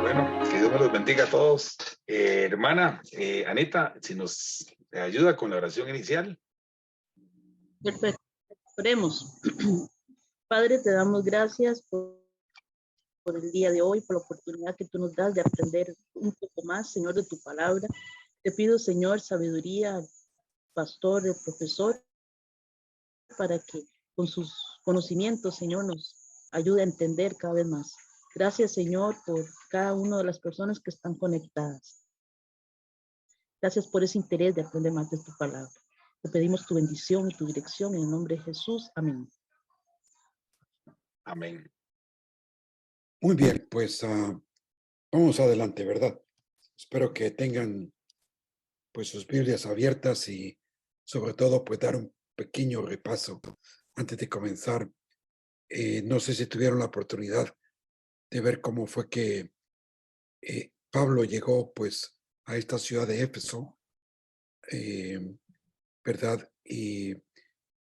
Bueno, que Dios me los bendiga a todos. Hermana Anita, si nos ayuda con la oración inicial. Perfecto. Oremos. Padre, te damos gracias por el día de hoy, por la oportunidad que tú nos das de aprender un poco más, Señor, de tu palabra. Te pido, Señor, sabiduría al pastor, el profesor, para que con sus conocimientos, Señor, nos ayude a entender cada vez más. Gracias, Señor, por cada una de las personas que están conectadas. Gracias por ese interés de aprender más de tu palabra. Te pedimos tu bendición y tu dirección en el nombre de Jesús. Amén. Amén. Muy bien, pues vamos adelante, ¿verdad? Espero que tengan pues sus Biblias abiertas y sobre todo pues dar un pequeño repaso antes de comenzar. No sé si tuvieron la oportunidad de ver cómo fue que Pablo llegó pues a esta ciudad de Éfeso, ¿verdad? Y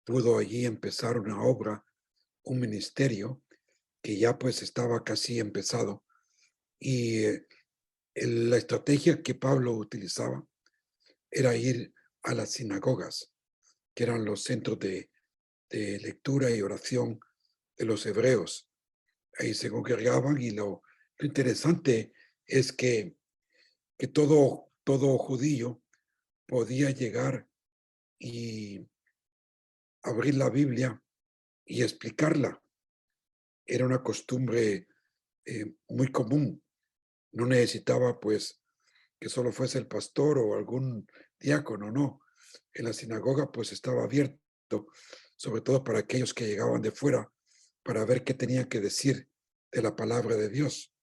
pudo allí empezar una obra, un ministerio que ya pues estaba casi empezado. Y la estrategia que Pablo utilizaba era ir a las sinagogas, que eran los centros de lectura y oración de los hebreos. Ahí se congregaban y lo interesante es que todo judío podía llegar y abrir la Biblia y explicarla. Era una costumbre muy común. No necesitaba pues que solo fuese el pastor o algún diácono, no. En la sinagoga pues estaba abierto, sobre todo para aquellos que llegaban de fuera, para ver qué tenían que decir de la palabra de Dios.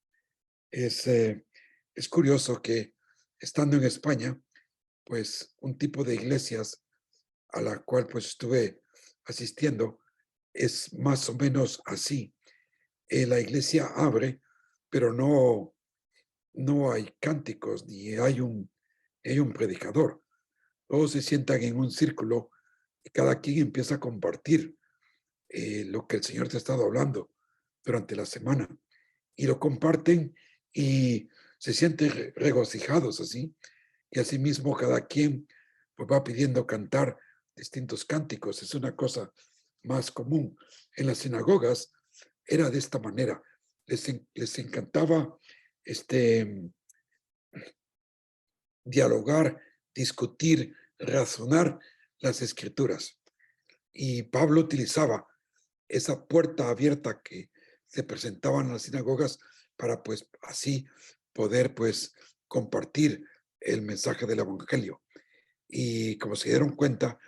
Es curioso que estando en España, pues un tipo de iglesias a la cual pues estuve asistiendo es más o menos así. La iglesia abre, pero no hay cánticos ni hay un predicador. Todos se sientan en un círculo y cada quien empieza a compartir lo que el Señor te ha estado hablando durante la semana. Y lo comparten y se sienten regocijados así. Y asimismo cada quien pues, va pidiendo cantar distintos cánticos. Es una cosa más común. En las sinagogas era de esta manera. Les encantaba dialogar, discutir, razonar las escrituras. Y Pablo utilizaba esa puerta abierta que se presentaban en las sinagogas para pues así poder pues compartir el mensaje del evangelio. Y como se dieron cuenta,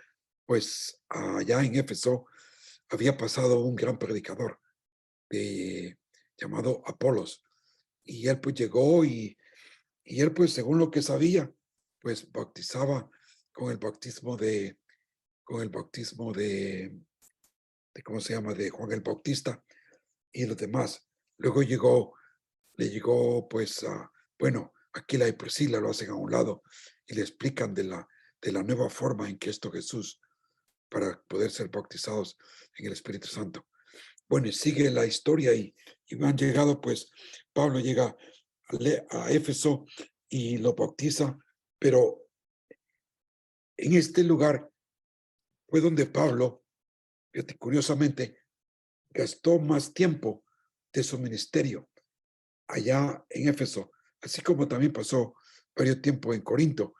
pues allá en Éfeso había pasado un gran predicador llamado Apolos. Y él pues llegó y él pues según lo que sabía, pues bautizaba con el bautismo de ¿cómo se llama? De Juan el Bautista y los demás. Luego le llegó pues bueno, Aquila y Priscila lo hacen a un lado y le explican de la nueva forma en que esto Jesús para poder ser bautizados en el Espíritu Santo. Bueno, y sigue la historia y han llegado pues, Pablo llega a Éfeso y lo bautiza, pero en este lugar fue donde Pablo, fíjate, curiosamente, gastó más tiempo de su ministerio allá en Éfeso, así como también pasó varios tiempo en Corinto,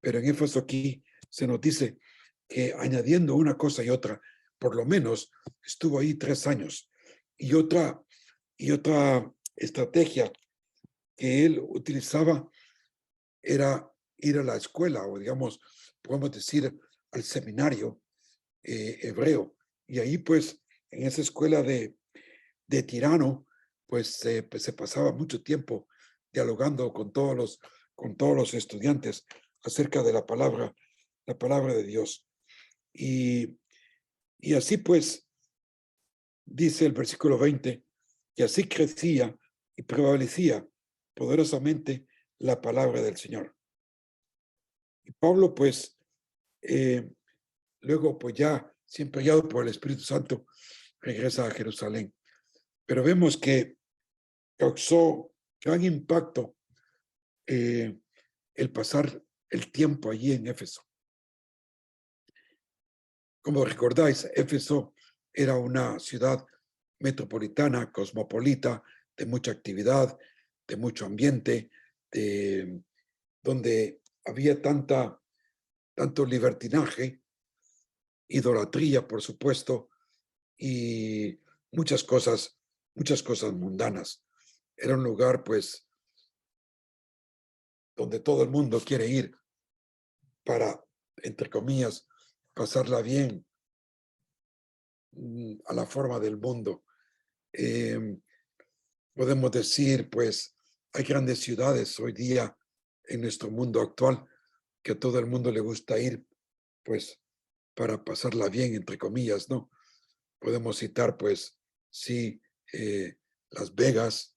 pero en Éfeso aquí se nos dice que añadiendo una cosa y otra, por lo menos estuvo ahí 3 años. Y otra estrategia que él utilizaba era ir a la escuela, o digamos, podemos decir, al seminario hebreo. Y ahí pues, en esa escuela de Tirano, pues se pasaba mucho tiempo dialogando con todos los estudiantes acerca de la palabra de Dios. Y así pues, dice el versículo 20, y así crecía y prevalecía poderosamente la palabra del Señor. Y Pablo pues Luego, pues ya, siempre guiado por el Espíritu Santo, regresa a Jerusalén. Pero vemos que causó gran impacto el pasar el tiempo allí en Éfeso. Como recordáis, Éfeso era una ciudad metropolitana, cosmopolita, de mucha actividad, de mucho ambiente, donde había tanto libertinaje, idolatría, por supuesto, y muchas cosas mundanas. Era un lugar, pues, donde todo el mundo quiere ir para, entre comillas, pasarla bien, a la forma del mundo. Podemos decir, pues, hay grandes ciudades hoy día en nuestro mundo actual que a todo el mundo le gusta ir, pues, para pasarla bien, entre comillas, ¿no? Podemos citar, pues, sí, Las Vegas,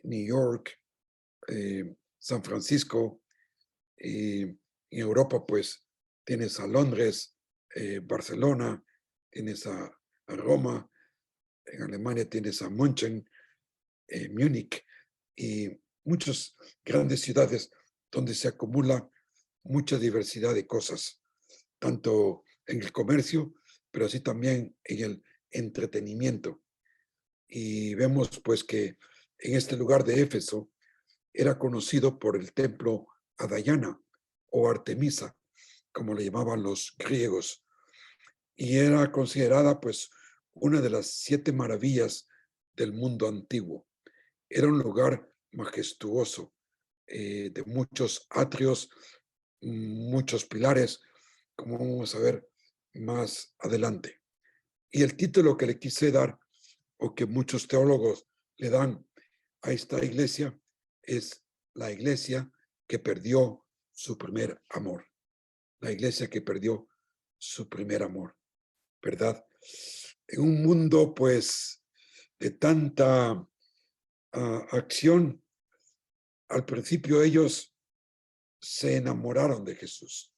New York, San Francisco, y en Europa, pues, tienes a Londres, Barcelona, tienes a Roma, en Alemania tienes a München, Múnich, y muchas grandes ciudades donde se acumula mucha diversidad de cosas, tanto en el comercio, pero así también en el entretenimiento. Y vemos pues que en este lugar de Éfeso era conocido por el templo a Diana o Artemisa, como le llamaban los griegos, y era considerada pues una de las 7 maravillas del mundo antiguo. Era un lugar majestuoso, de muchos atrios, muchos pilares, como vamos a ver más adelante. Y el título que le quise dar, o que muchos teólogos le dan a esta iglesia, es la iglesia que perdió su primer amor. La iglesia que perdió su primer amor, ¿verdad? En un mundo, pues, de tanta acción, al principio ellos se enamoraron de Jesús.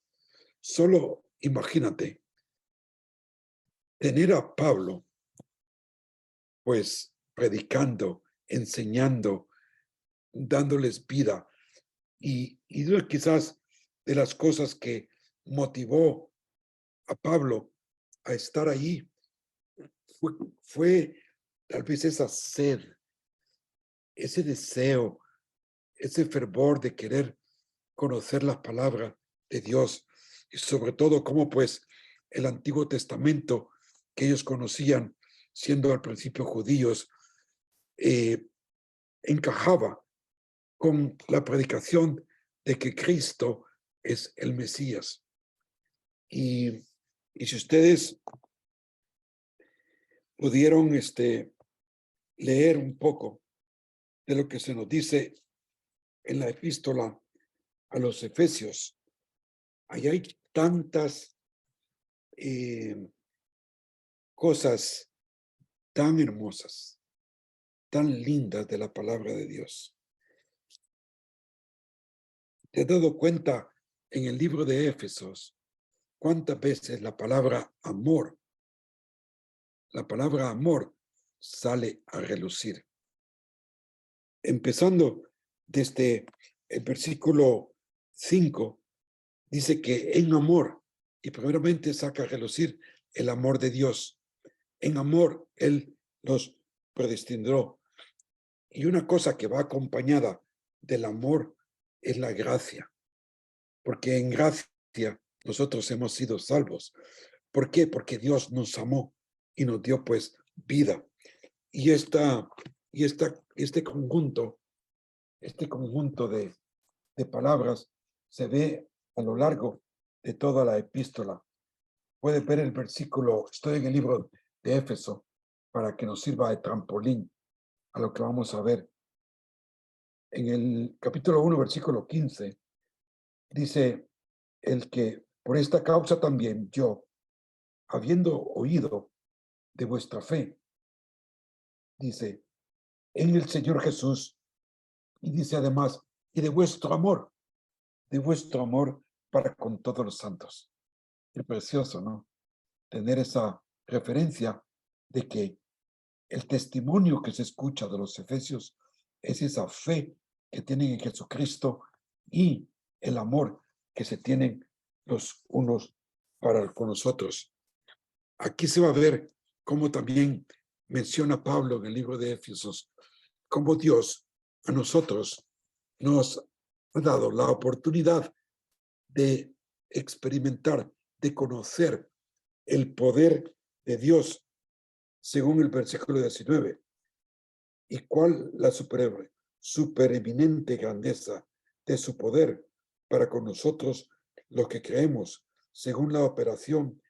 Solo imagínate tener a Pablo, pues, predicando, enseñando, dándoles vida. Y quizás de las cosas que motivó a Pablo a estar allí fue tal vez esa sed, ese deseo, ese fervor de querer conocer las palabras de Dios, y sobre todo cómo pues el Antiguo Testamento que ellos conocían, siendo al principio judíos, encajaba con la predicación de que Cristo es el Mesías. Y si ustedes pudieron leer un poco de lo que se nos dice en la epístola a los Efesios, ahí hay tantas cosas tan hermosas, tan lindas de la palabra de Dios. ¿Te has dado cuenta en el libro de Éfesos cuántas veces la palabra amor sale a relucir? Empezando desde el versículo 5, dice que en amor, y primeramente saca a relucir el amor de Dios. En amor, Él los predestinó. Y una cosa que va acompañada del amor es la gracia, porque en gracia nosotros hemos sido salvos. ¿Por qué? Porque Dios nos amó y nos dio pues vida. Y este conjunto de palabras se ve a lo largo de toda la epístola. Puedes ver el versículo, estoy en el libro de Éfeso, para que nos sirva de trampolín a lo que vamos a ver. En el capítulo 1, versículo 15, dice el que por esta causa también yo, habiendo oído de vuestra fe, dice, en el Señor Jesús, y dice además, y de vuestro amor para con todos los santos. Es precioso, ¿no? Tener esa referencia de que el testimonio que se escucha de los efesios es esa fe que tienen en Jesucristo y el amor que se tienen los unos para con los otros. Aquí se va a ver cómo también menciona Pablo en el libro de Efesios, cómo Dios a nosotros nos ha dado la oportunidad de experimentar, de conocer el poder de Dios, según el versículo 19, y cuál la supereminente grandeza de su poder para con nosotros los que creemos, según la operación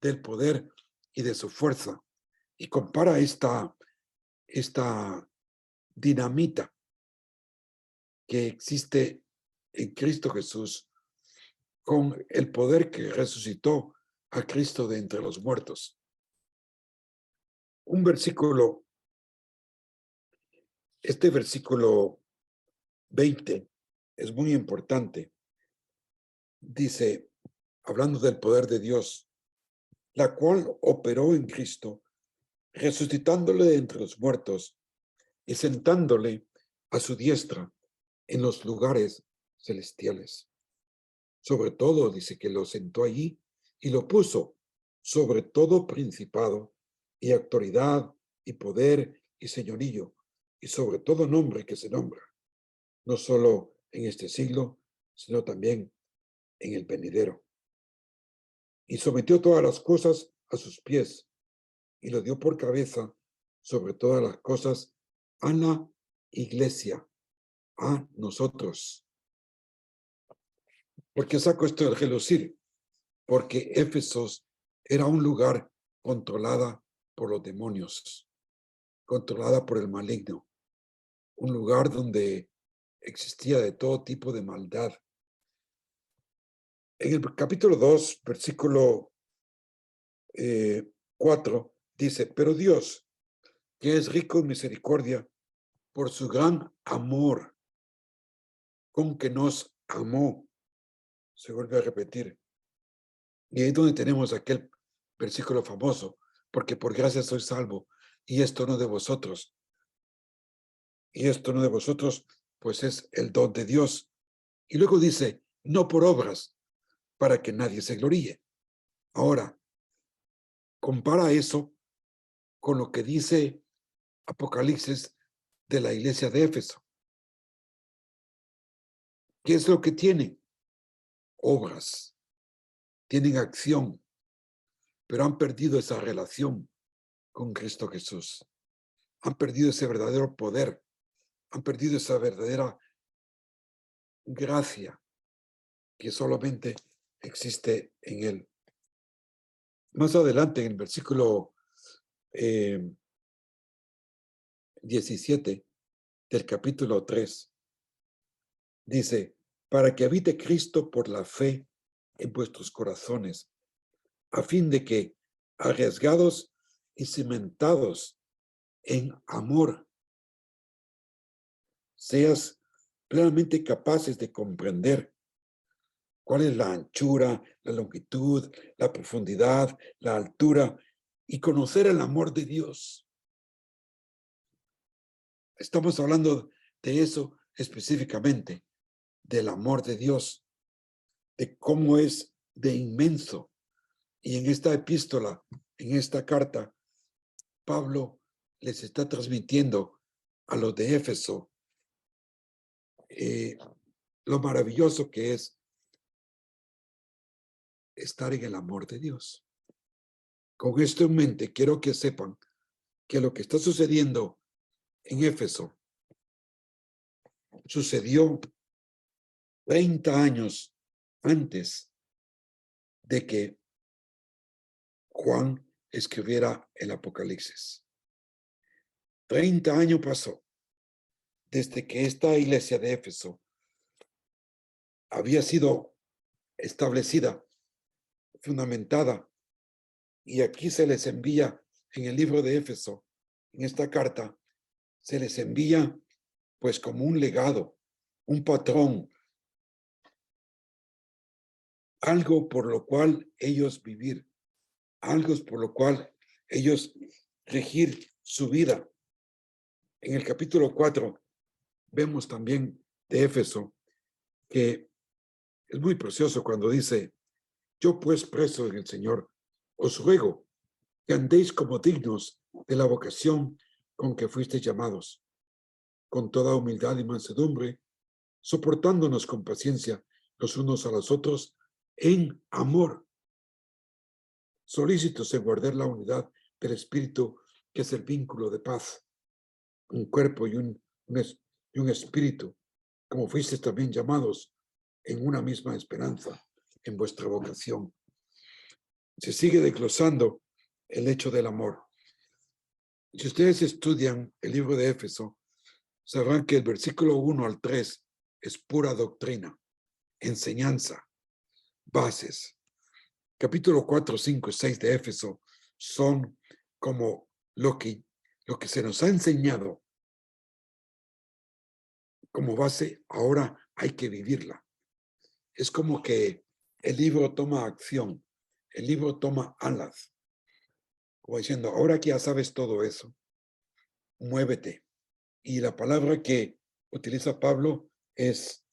del poder y de su fuerza. Y compara esta dinamita que existe en Cristo Jesús con el poder que resucitó a Cristo de entre los muertos. Este versículo 20 es muy importante. Dice, hablando del poder de Dios, la cual operó en Cristo, resucitándole de entre los muertos y sentándole a su diestra en los lugares celestiales. Sobre todo, dice que lo sentó allí y lo puso sobre todo principado y autoridad y poder y señorío y sobre todo nombre que se nombra, no solo en este siglo, sino también en el venidero. Y sometió todas las cosas a sus pies y lo dio por cabeza sobre todas las cosas a la iglesia, a nosotros. ¿Por qué saco esto del relucir? Porque Éfesos era un lugar controlada por los demonios, controlada por el maligno, un lugar donde existía de todo tipo de maldad. En el capítulo 2, versículo 4, dice, pero Dios, que es rico en misericordia, por su gran amor con que nos amó, se vuelve a repetir. Y ahí es donde tenemos aquel versículo famoso, porque por gracia soy salvo, y esto no de vosotros. Y esto no de vosotros, pues es el don de Dios. Y luego dice, no por obras, para que nadie se gloríe. Ahora, compara eso con lo que dice Apocalipsis de la iglesia de Éfeso. ¿Qué es lo que tienen? Obras. Tienen acción, pero han perdido esa relación con Cristo Jesús. Han perdido ese verdadero poder. Han perdido esa verdadera gracia que solamente existe en Él. Más adelante, en el versículo 17 del capítulo 3, dice, para que habite Cristo por la fe en vuestros corazones, a fin de que, arriesgados y cimentados en amor, seas plenamente capaces de comprender cuál es la anchura, la longitud, la profundidad, la altura, y conocer el amor de Dios. Estamos hablando de eso específicamente, del amor de Dios, de cómo es de inmenso. Y en esta epístola, en esta carta, Pablo les está transmitiendo a los de Éfeso lo maravilloso que es estar en el amor de Dios. Con esto en mente, quiero que sepan que lo que está sucediendo en Éfeso sucedió 30 años antes de que Juan escribiera el Apocalipsis. 30 años pasó desde que esta iglesia de Éfeso había sido establecida, fundamentada, y aquí se les envía en el libro de Éfeso, en esta carta, se les envía pues como un legado, un patrón, algo por lo cual ellos vivir, algo por lo cual ellos regir su vida. En el capítulo 4 vemos también de Éfeso que es muy precioso cuando dice: yo pues preso en el Señor, os ruego que andéis como dignos de la vocación con que fuisteis llamados, con toda humildad y mansedumbre, soportándonos con paciencia los unos a los otros en amor, solícitos en guardar la unidad del Espíritu, que es el vínculo de paz, un cuerpo y un espíritu, como fuisteis también llamados en una misma esperanza en vuestra vocación. Se sigue desglosando el hecho del amor. Si ustedes estudian el libro de Éfeso, sabrán que el versículo 1 al 3 es pura doctrina, enseñanza, bases. Capítulo 4, 5 y 6 de Éfeso son como lo que se nos ha enseñado como base, ahora hay que vivirla. Es como que el libro toma acción, el libro toma alas, como diciendo: ahora que ya sabes todo eso, muévete. Y la palabra que utiliza Pablo es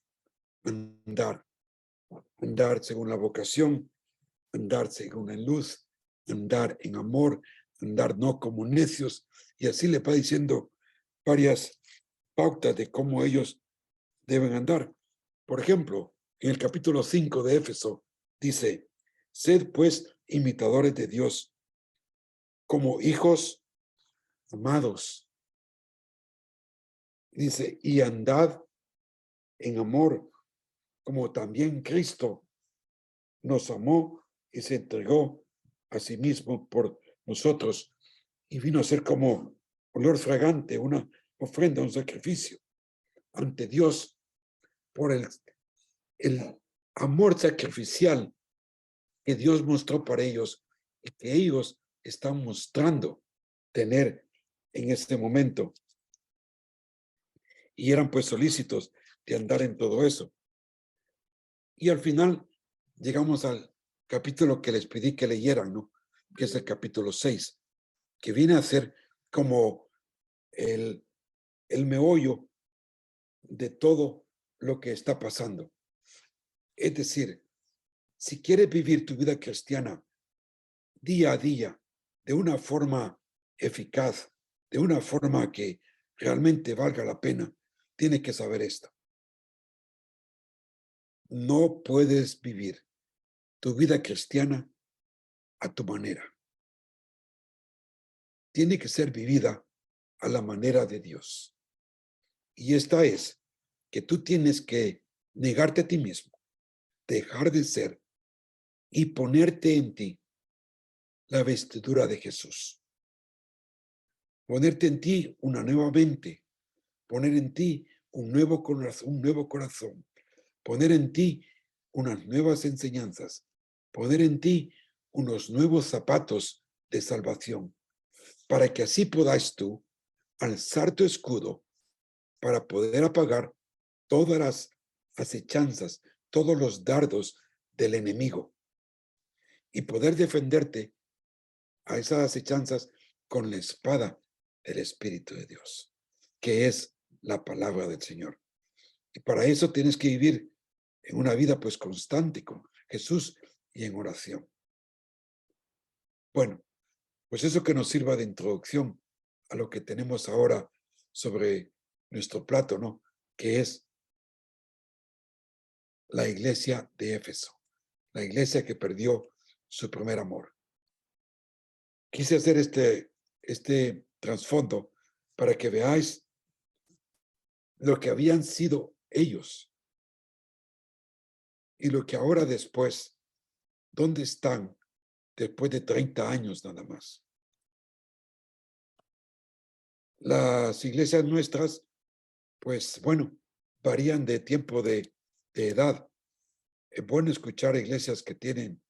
andar, andar según la vocación, andar según la luz, andar en amor, andar no como necios, y así le va diciendo varias pautas de cómo ellos deben andar. Por ejemplo, en el capítulo 5 de Éfeso dice: sed pues imitadores de Dios como hijos amados. Dice: y andad en amor, como también Cristo nos amó y se entregó a sí mismo por nosotros, y vino a ser como olor fragante, una ofrenda, un sacrificio ante Dios por el amor sacrificial que Dios mostró para ellos y que ellos están mostrando tener en este momento. Y eran pues solícitos de andar en todo eso. Y al final llegamos al capítulo que les pedí que leyeran, ¿no? Que es el capítulo 6, que viene a ser como el meollo de todo lo que está pasando. Es decir, si quieres vivir tu vida cristiana día a día de una forma eficaz, de una forma que realmente valga la pena, tienes que saber esto. No puedes vivir tu vida cristiana a tu manera. Tiene que ser vivida a la manera de Dios. Y esta es que tú tienes que negarte a ti mismo, dejar de ser y ponerte en ti la vestidura de Jesús. Ponerte en ti una nueva mente, poner en ti un nuevo corazón, poner en ti unas nuevas enseñanzas, poner en ti unos nuevos zapatos de salvación, para que así podáis tú alzar tu escudo para poder apagar todas las acechanzas, todos los dardos del enemigo y poder defenderte a esas acechanzas con la espada del Espíritu de Dios, que es la palabra del Señor. Y para eso tienes que vivir en una vida pues constante con Jesús y en oración. Bueno, pues eso que nos sirva de introducción a lo que tenemos ahora sobre nuestro plato, ¿no? Que es la iglesia de Éfeso, la iglesia que perdió su primer amor. Quise hacer este trasfondo para que veáis lo que habían sido ellos y lo que ahora después, ¿dónde están después de 30 años nada más? Las iglesias nuestras, pues bueno, varían de tiempo de edad. Es bueno escuchar iglesias que tienen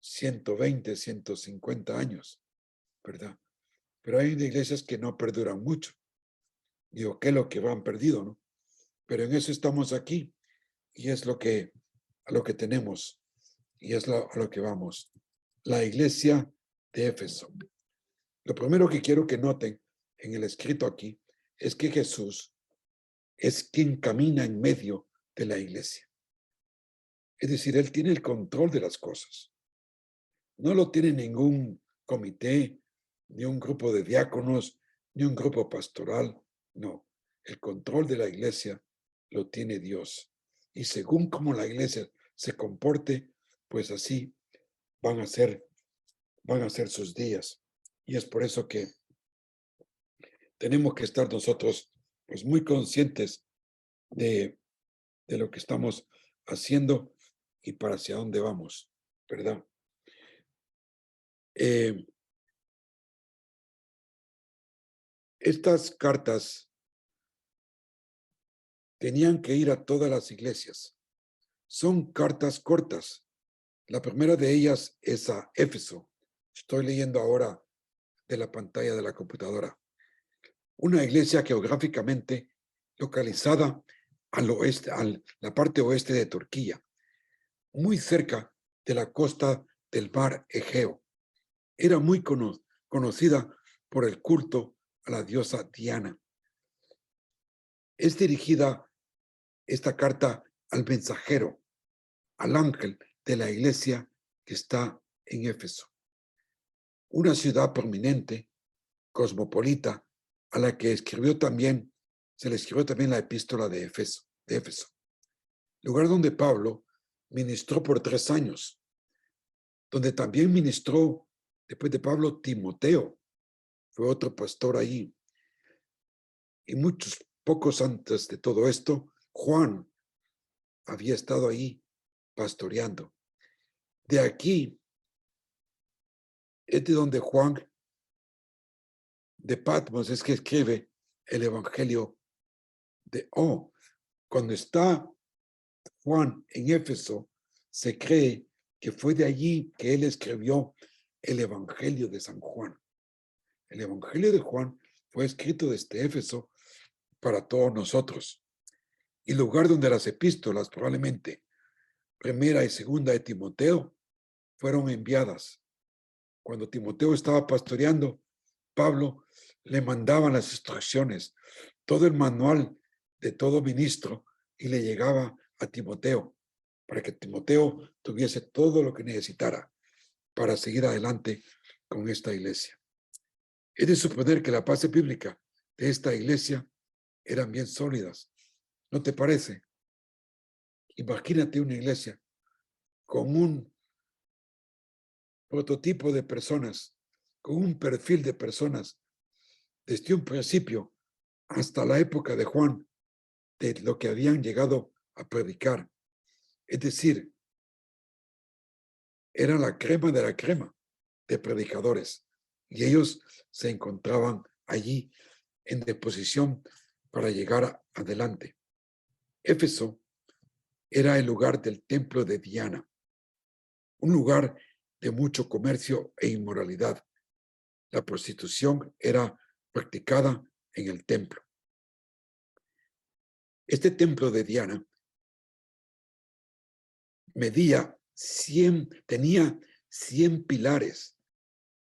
120, 150 años, ¿verdad? Pero hay iglesias que no perduran mucho. Digo, ¿qué es lo que van perdido, no? Pero en eso estamos aquí y es a lo que tenemos. y es a lo que vamos. La iglesia de Éfeso. Lo primero que quiero que noten en el escrito aquí es que Jesús es quien camina en medio de la iglesia. Es decir, Él tiene el control de las cosas. No lo tiene ningún comité, ni un grupo de diáconos, ni un grupo pastoral. No, el control de la iglesia lo tiene Dios. Y según cómo la iglesia se comporte, pues así van a ser sus días. Y es por eso que tenemos que estar nosotros pues muy conscientes de lo que estamos haciendo y para hacia dónde vamos, ¿verdad? Estas cartas tenían que ir a todas las iglesias. Son cartas cortas. La primera de ellas es a Éfeso. Estoy leyendo ahora de la pantalla de la computadora. Una iglesia geográficamente localizada al oeste, la parte oeste de Turquía, muy cerca de la costa del mar Egeo. Era muy conocida por el culto a la diosa Diana. Es dirigida esta carta al mensajero, al ángel de la iglesia que está en Éfeso, una ciudad prominente, cosmopolita, a la que se le escribió también la epístola de Éfeso, lugar donde Pablo ministró por 3 años, donde también ministró, después de Pablo, Timoteo, fue otro pastor ahí. Y pocos antes de todo esto, Juan había estado ahí pastoreando. De aquí es de donde Juan de Patmos es que escribe el Evangelio cuando está Juan en Éfeso, se cree que fue de allí que él escribió el Evangelio de San Juan. El Evangelio de Juan fue escrito desde Éfeso para todos nosotros. Y lugar donde las epístolas, probablemente primera y segunda de Timoteo, fueron enviadas. Cuando Timoteo estaba pastoreando, Pablo le mandaban las instrucciones, todo el manual de todo ministro, y le llegaba a Timoteo, para que Timoteo tuviese todo lo que necesitara para seguir adelante con esta iglesia. Es de suponer que la base bíblica de esta iglesia eran bien sólidas. ¿No te parece? Imagínate una iglesia con un prototipo de personas, con un perfil de personas, desde un principio hasta la época de Juan, de lo que habían llegado a predicar. Es decir, era la crema de la crema de predicadores y ellos se encontraban allí en disposición para llegar adelante. Éfeso era el lugar del templo de Diana, un lugar de mucho comercio e inmoralidad. La prostitución era practicada en el templo. Este templo de Diana tenía 100 pilares,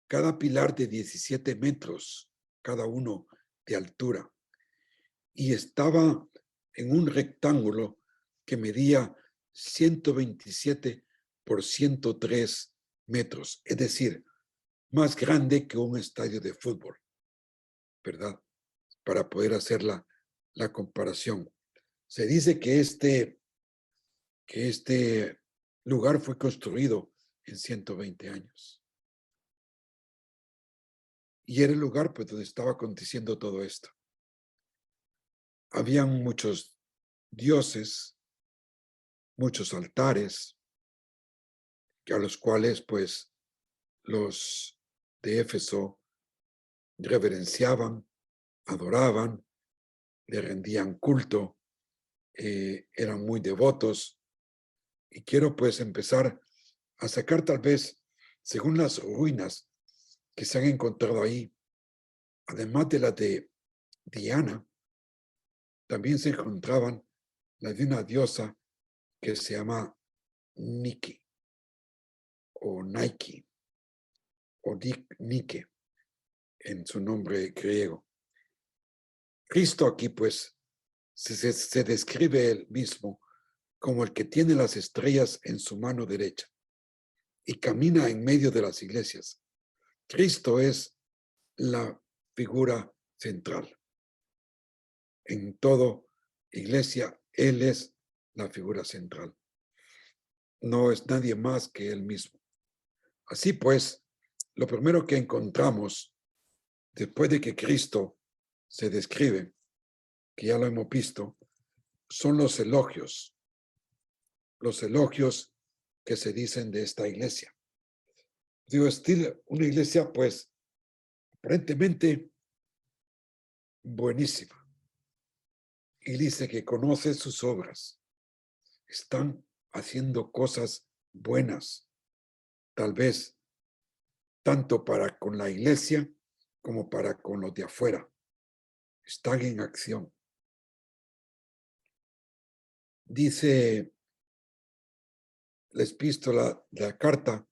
cada pilar de 17 metros, cada uno de altura, y estaba en un rectángulo que medía 127 por 103 metros, es decir, más grande que un estadio de fútbol, ¿verdad? Para poder hacer la comparación. Se dice que este lugar fue construido en 120 años. Y era el lugar pues donde estaba aconteciendo todo esto. Habían muchos dioses, muchos altares, a los cuales pues los de Éfeso reverenciaban, adoraban, le rendían culto, eran muy devotos. Y quiero pues empezar a sacar tal vez, según las ruinas que se han encontrado ahí, además de la de Diana, también se encontraban la de una diosa que se llama Nike. o Nike o Nike en su nombre griego. Cristo aquí pues se describe él mismo como el que tiene las estrellas en su mano derecha y camina en medio de las iglesias. Cristo es la figura central. En todo iglesia, Él es la figura central. No es nadie más que Él mismo. Así pues, lo primero que encontramos después de que Cristo se describe, que ya lo hemos visto, son los elogios que se dicen de esta iglesia. Digo, una iglesia pues aparentemente buenísima. Y dice que conoce sus obras. Están haciendo cosas buenas, tal vez tanto para con la iglesia como para con los de afuera. Están en acción. Dice la epístola, la carta,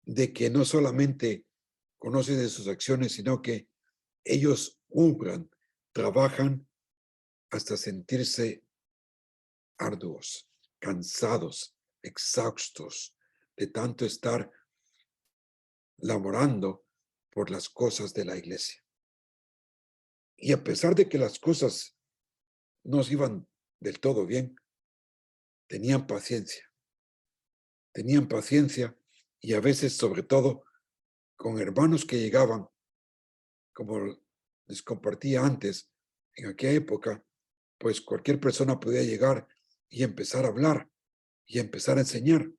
de que no solamente conocen de sus acciones, sino que ellos obran, trabajan hasta sentirse arduos, cansados, exhaustos de tanto estar laborando por las cosas de la iglesia. Y a pesar de que las cosas no iban del todo bien, tenían paciencia y a veces, sobre todo, con hermanos que llegaban, como les compartía antes, en aquella época, pues cualquier persona podía llegar y empezar a hablar y empezar a enseñar.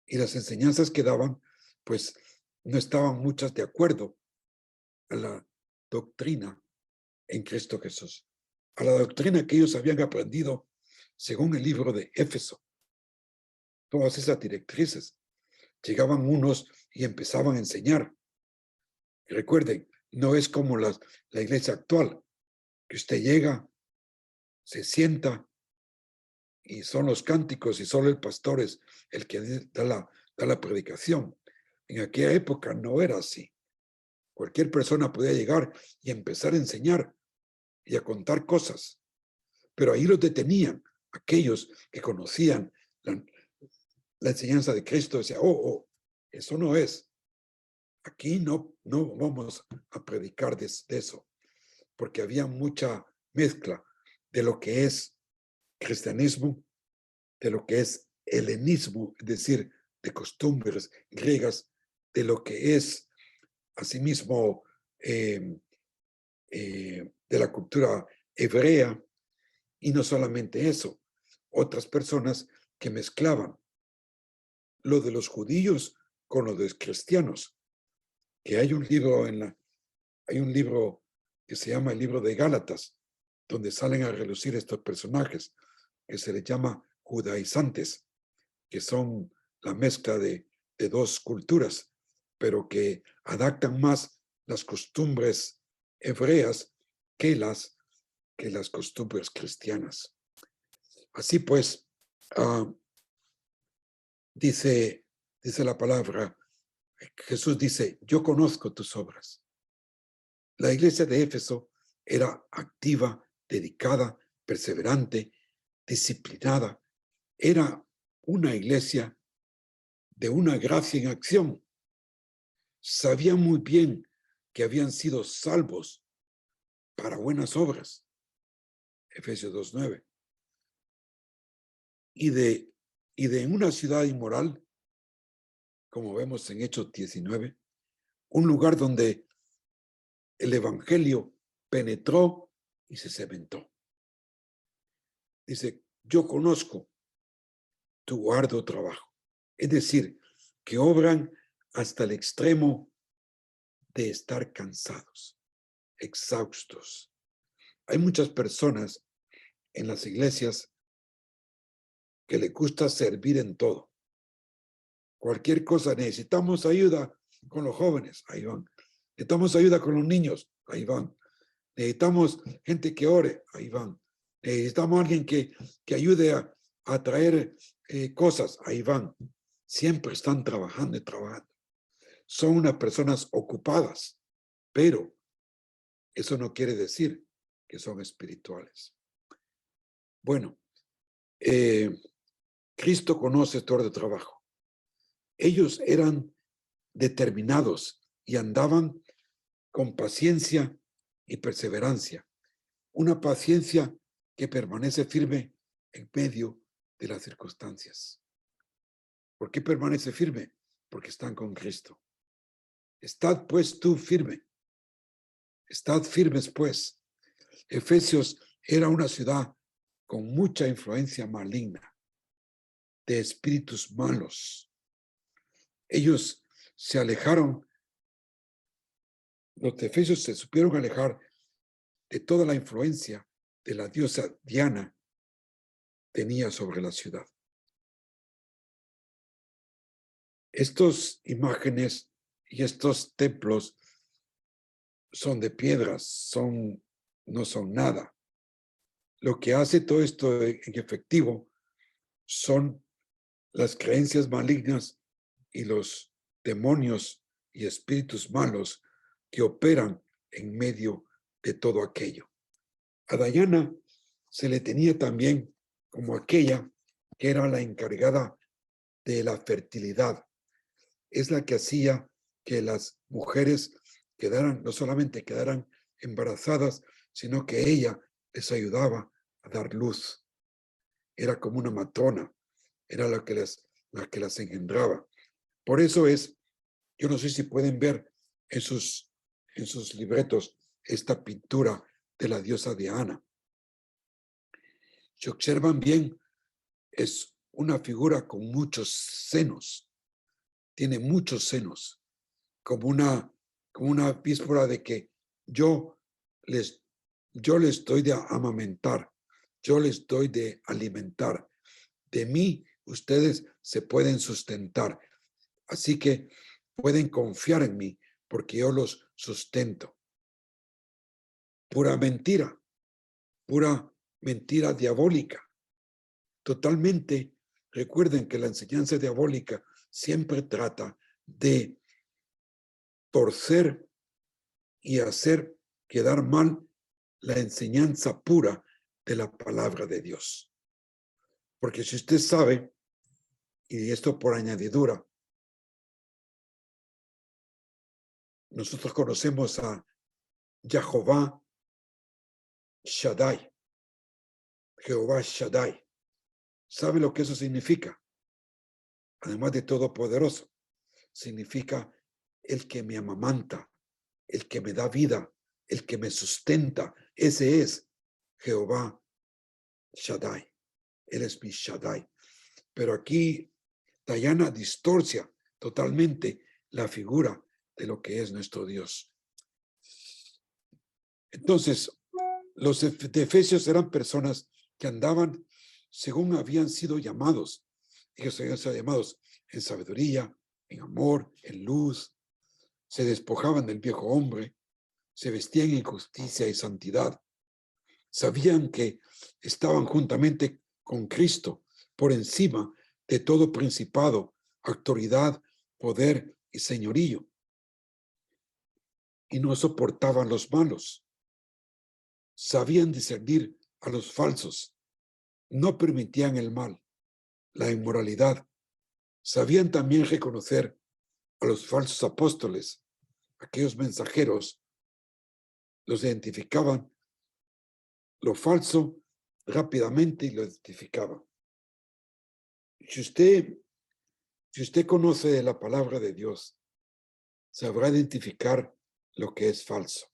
Y las enseñanzas que daban, pues no estaban muchas de acuerdo a la doctrina en Cristo Jesús, a la doctrina que ellos habían aprendido según el libro de Éfeso. Todas esas directrices. Llegaban unos y empezaban a enseñar. Y recuerden, no es como la iglesia actual, que usted llega, se sienta y son los cánticos y solo el pastor es el que da la predicación. En aquella época no era así. Cualquier persona podía llegar y empezar a enseñar y a contar cosas. Pero ahí los detenían aquellos que conocían la enseñanza de Cristo. Decía, eso no es. Aquí no vamos a predicar de eso, porque había mucha mezcla de lo que es cristianismo, de lo que es helenismo, es decir, de costumbres griegas, de lo que es asimismo de la cultura hebrea, y no solamente eso, otras personas que mezclaban lo de los judíos con lo de los cristianos, que hay un libro que se llama el libro de Gálatas, donde salen a relucir estos personajes, que se les llama judaizantes, que son la mezcla de dos culturas, pero que adaptan más las costumbres hebreas que las costumbres cristianas. Así pues, dice la palabra, Jesús dice, yo conozco tus obras. La iglesia de Éfeso era activa, dedicada, perseverante, disciplinada. Era una iglesia de una gracia en acción. Sabían muy bien que habían sido salvos para buenas obras. Efesios 2:9. Y de una ciudad inmoral, como vemos en Hechos 19, un lugar donde el evangelio penetró y se cementó. Dice, yo conozco tu arduo trabajo. Es decir, que obran hasta el extremo de estar cansados, exhaustos. Hay muchas personas en las iglesias que les gusta servir en todo. Cualquier cosa, necesitamos ayuda con los jóvenes, ahí van. Necesitamos ayuda con los niños, ahí van. Necesitamos gente que ore, ahí van. Necesitamos alguien que ayude a traer cosas, ahí van. siempre están trabajando y trabajando. Son unas personas ocupadas, pero eso no quiere decir que son espirituales. Bueno, Cristo conoce todo el trabajo. Ellos eran determinados y andaban con paciencia y perseverancia. Una paciencia que permanece firme en medio de las circunstancias. ¿Por qué permanece firme? Porque están con Cristo. Estad pues tú firme. Estad firmes pues. Efesios era una ciudad con mucha influencia maligna, de espíritus malos. Ellos se alejaron, los efesios se supieron alejar de toda la influencia de la diosa Diana tenía sobre la ciudad. Estas imágenes y estos templos son de piedras, no son nada. Lo que hace todo esto en efectivo son las creencias malignas y los demonios y espíritus malos que operan en medio de todo aquello. A Diana se le tenía también como aquella que era la encargada de la fertilidad. Es la que hacía que las mujeres no solamente quedaran embarazadas, sino que ella les ayudaba a dar luz. Era como una matrona, era la que las engendraba. Por eso yo no sé si pueden ver en sus libretos esta pintura de la diosa Diana. Si observan bien, es una figura con muchos senos, tiene muchos senos, como una víspora de que yo les doy de amamentar, yo les doy de alimentar, de mí ustedes se pueden sustentar, así que pueden confiar en mí porque yo los sustento. Pura mentira diabólica. Totalmente, recuerden que la enseñanza diabólica siempre trata de torcer y hacer quedar mal la enseñanza pura de la palabra de Dios. Porque si usted sabe, y esto por añadidura, nosotros conocemos a Jehová Shaddai, Jehová Shaddai. ¿Sabe lo que eso significa? Además de todopoderoso, significa el que me amamanta, el que me da vida, el que me sustenta. Ese es Jehová Shaddai. Él es mi Shaddai. Pero aquí Diana distorsia totalmente la figura de lo que es nuestro Dios. Entonces, los efesios eran personas que andaban según habían sido llamados. Ellos habían sido llamados en sabiduría, en amor, en luz. Se despojaban del viejo hombre, se vestían en justicia y santidad. Sabían que estaban juntamente con Cristo por encima de todo principado, autoridad, poder y señorío. Y no soportaban los malos. Sabían discernir a los falsos. No permitían el mal, la inmoralidad. Sabían también reconocer a los falsos apóstoles, aquellos mensajeros. Los identificaban lo falso rápidamente y lo identificaban. Si usted conoce de la palabra de Dios, sabrá identificar lo que es falso.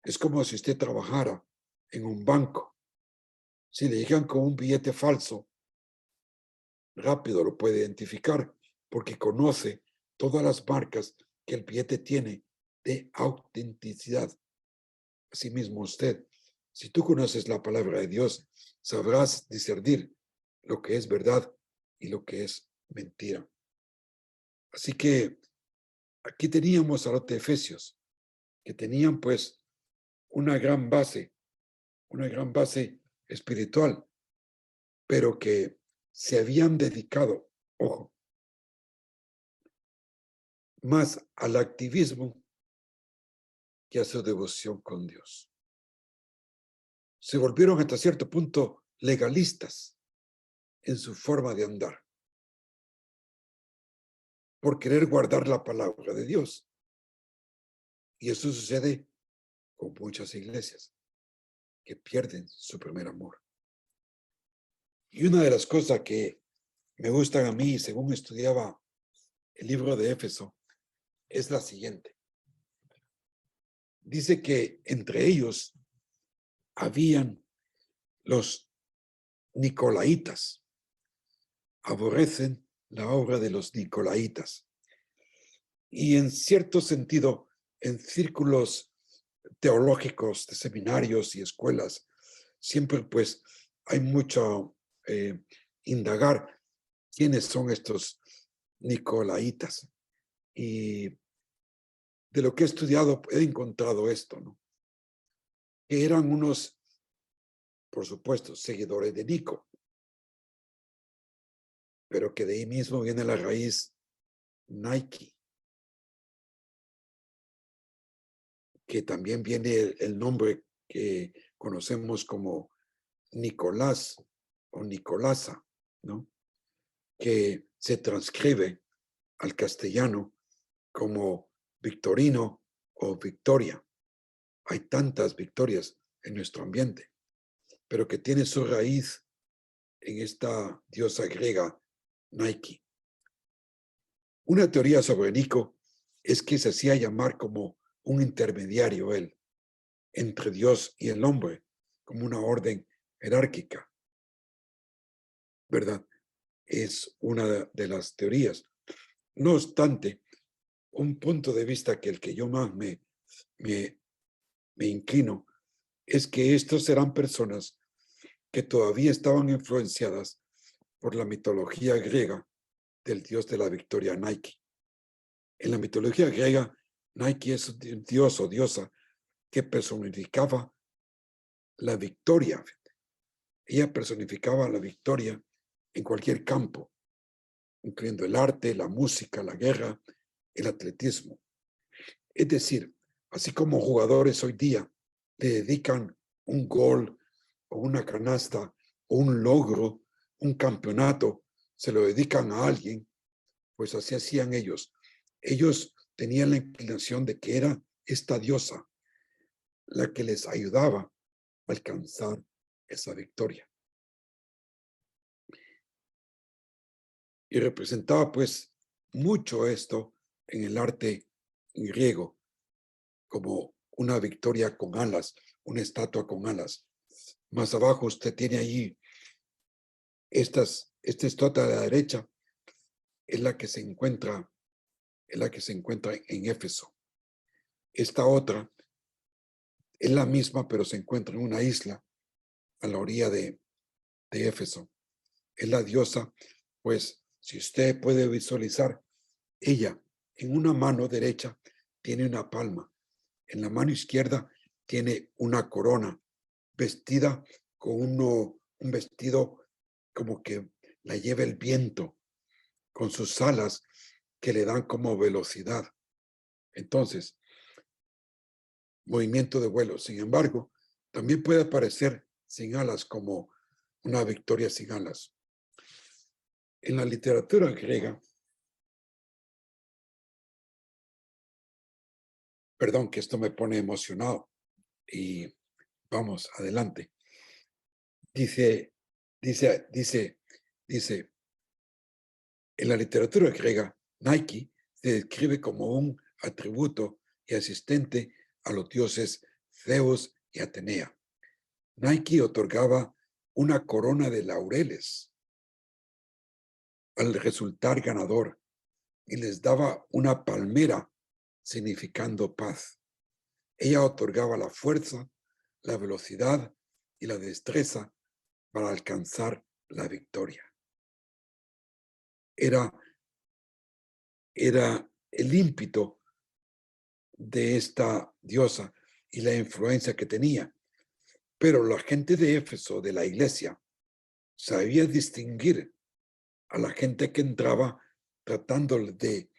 Es como si usted trabajara en un banco. Si le llegan con un billete falso, rápido lo puede identificar porque conoce todas las marcas que el billete tiene de autenticidad. Asimismo usted, si tú conoces la palabra de Dios, sabrás discernir lo que es verdad y lo que es mentira. Así que aquí teníamos a los de Efesios, que tenían pues una gran base espiritual, pero que se habían dedicado, ojo, más al activismo que a su devoción con Dios. Se volvieron hasta cierto punto legalistas en su forma de andar, por querer guardar la palabra de Dios. Y eso sucede con muchas iglesias que pierden su primer amor. Y una de las cosas que me gustan a mí, según estudiaba el libro de Éfeso, es la siguiente. Dice que entre ellos habían los nicolaitas. Aborrecen la obra de los nicolaitas. Y en cierto sentido, en círculos teológicos de seminarios y escuelas, siempre pues hay mucho indagar quiénes son estos nicolaitas. Y de lo que he estudiado he encontrado esto, ¿no? Que eran unos, por supuesto, seguidores de Nico, pero que de ahí mismo viene la raíz Nike, que también viene el nombre que conocemos como Nicolás o Nicolasa, ¿no? Que se transcribe al castellano como Victorino o Victoria. Hay tantas victorias en nuestro ambiente, pero que tiene su raíz en esta diosa griega Nike. Una teoría sobre Nico es que se hacía llamar como un intermediario él entre Dios y el hombre, como una orden jerárquica, ¿verdad? Es una de las teorías. No obstante, un punto de vista que el que yo más me inclino es que estos eran personas que todavía estaban influenciadas por la mitología griega del dios de la victoria Nike. En la mitología griega, Nike es un dios o diosa que personificaba la victoria. Ella personificaba la victoria en cualquier campo, incluyendo el arte, la música, la guerra, el atletismo. Es decir, así como jugadores hoy día le dedican un gol o una canasta o un logro, un campeonato, se lo dedican a alguien, pues así hacían ellos. Ellos tenían la inclinación de que era esta diosa la que les ayudaba a alcanzar esa victoria. Y representaba pues mucho esto en el arte griego, como una victoria con alas, una estatua con alas. Más abajo usted tiene ahí esta estatua de la derecha, es la que se encuentra en Éfeso. Esta otra es la misma, pero se encuentra en una isla a la orilla de Éfeso. Es la diosa, pues, si usted puede visualizar, ella en una mano derecha tiene una palma, en la mano izquierda tiene una corona, vestida con un vestido como que la lleva el viento, con sus alas que le dan como velocidad. Entonces, movimiento de vuelo. Sin embargo, también puede aparecer sin alas como una victoria sin alas. En la literatura griega, perdón que esto me pone emocionado y vamos adelante. Dice, en la literatura griega, Nike se describe como un atributo y asistente a los dioses Zeus y Atenea. Nike otorgaba una corona de laureles al resultar ganador y les daba una palmera significando paz. Ella otorgaba la fuerza, la velocidad y la destreza para alcanzar la victoria. Era el ímpetu de esta diosa y la influencia que tenía. Pero la gente de Éfeso, de la iglesia, sabía distinguir a la gente que entraba tratando de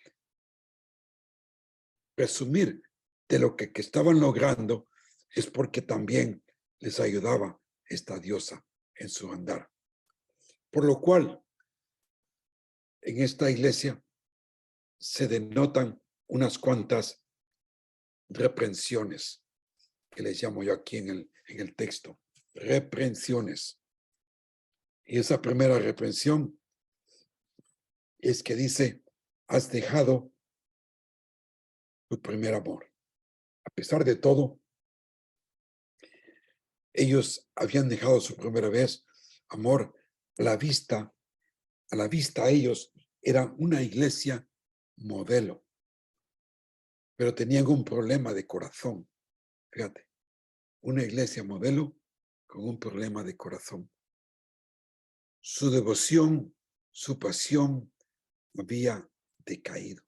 presumir de lo que estaban logrando es porque también les ayudaba esta diosa en su andar. Por lo cual, en esta iglesia se denotan unas cuantas reprensiones, que les llamo yo aquí en el texto, reprensiones. Y esa primera reprensión es que dice, has dejado tu primer amor. A pesar de todo, ellos habían dejado su primera vez amor. A la vista a ellos era una iglesia modelo, pero tenían un problema de corazón. Fíjate, una iglesia modelo con un problema de corazón. Su devoción, su pasión había decaído.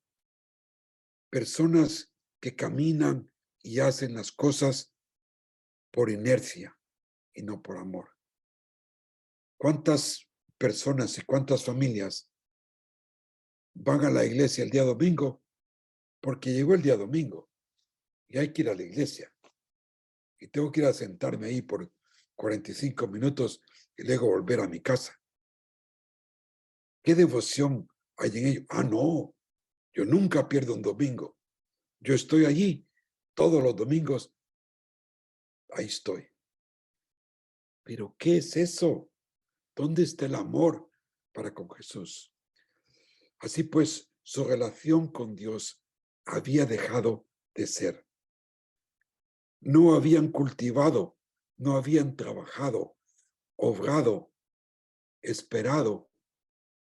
Personas que caminan y hacen las cosas por inercia y no por amor. ¿Cuántas personas y cuántas familias van a la iglesia el día domingo porque llegó el día domingo y hay que ir a la iglesia? Y tengo que ir a sentarme ahí por 45 minutos y luego volver a mi casa. ¿Qué devoción hay en ello? Ah, no, yo nunca pierdo un domingo. Yo estoy allí todos los domingos. Ahí estoy. ¿Pero qué es eso? ¿Dónde está el amor para con Jesús? Así pues, su relación con Dios había dejado de ser. No habían cultivado, no habían trabajado, obrado, esperado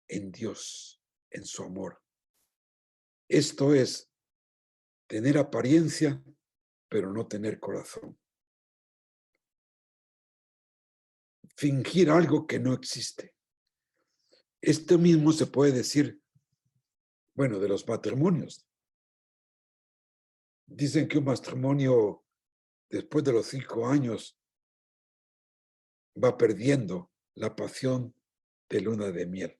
en Dios, en su amor. Esto es tener apariencia, pero no tener corazón. Fingir algo que no existe. Esto mismo se puede decir, bueno, de los matrimonios. Dicen que un matrimonio después de los 5 años va perdiendo la pasión de luna de miel.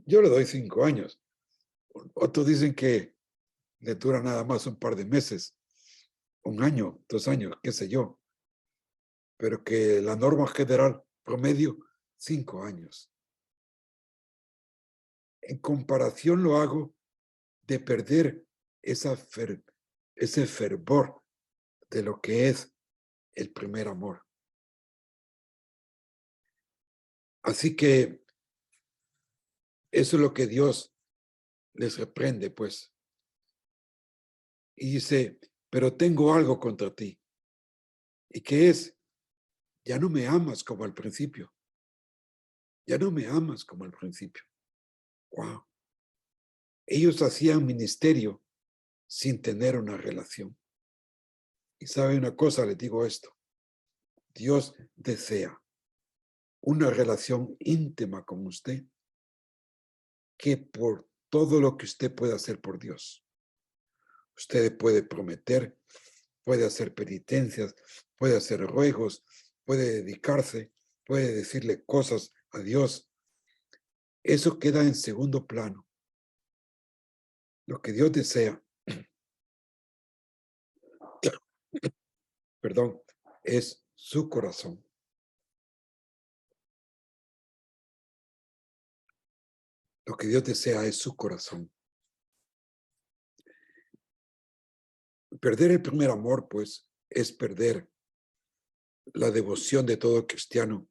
Yo le doy 5 años. Otros dicen que le dura nada más un par de meses, 1 año, 2 años, qué sé yo. Pero que la norma general promedio, 5 años. En comparación lo hago de perder ese fervor de lo que es el primer amor. Así que eso es lo que Dios les reprende, pues. Y dice, pero tengo algo contra ti. ¿Y qué es? Ya no me amas como al principio. Ya no me amas como al principio. Wow. Ellos hacían ministerio sin tener una relación. Y sabe una cosa, les digo esto. Dios desea una relación íntima con usted que por todo lo que usted puede hacer por Dios. Usted puede prometer, puede hacer penitencias, puede hacer ruegos, puede dedicarse, puede decirle cosas a Dios. Eso queda en segundo plano. Lo que Dios desea, perdón, es su corazón. Lo que Dios desea es su corazón. Perder el primer amor, pues, es perder la devoción de todo cristiano